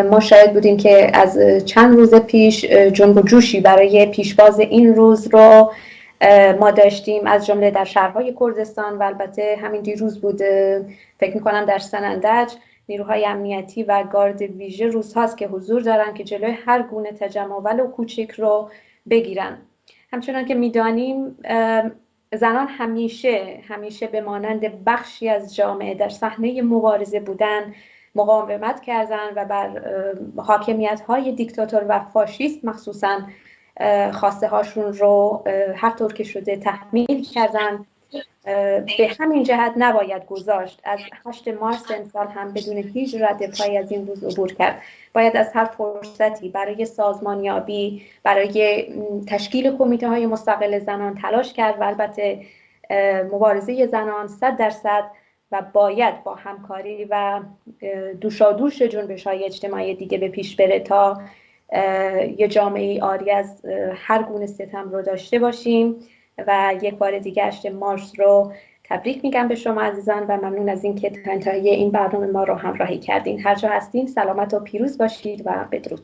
ما شاهد بودیم که از چند روز پیش جنب و جوشی برای پیشواز این روز رو ما داشتیم، از جمله در شهرهای کردستان و البته همین دیروز بود فکر میکنم در سنندج. نیروهای امنیتی و گارد ویژه روزهاست که حضور دارن که جلوی هر گونه تجمع ولو کوچیک رو بگیرن. همچنان که میدانیم زنان همیشه به مانند بخشی از جامعه در صحنه مبارزه بودن، مقاومت کردن و بر حاکمیت‌های دیکتاتور و فاشیست مخصوصاً خواسته هاشون رو هر طور که شده تحمیل کردن. به همین جهت نباید گذاشت از 8 مارس امسال هم بدون هیچ رد پای از این روز عبور کرد. باید از هر فرصتی برای سازمانیابی، برای تشکیل کمیته های مستقل زنان تلاش کرد و البته مبارزه زنان 100% و باید با همکاری و دوشادوش جنبش های اجتماعی دیگه به پیش بره تا یه جامعه عاری از هر گونه ستم رو داشته باشیم. و یک بار دیگه 8 مارس رو تبریک میگم به شما عزیزان و ممنون از این که تا انتهای این برنامه ما رو همراهی کردین. هر جا هستین سلامت و پیروز باشید و بدرود.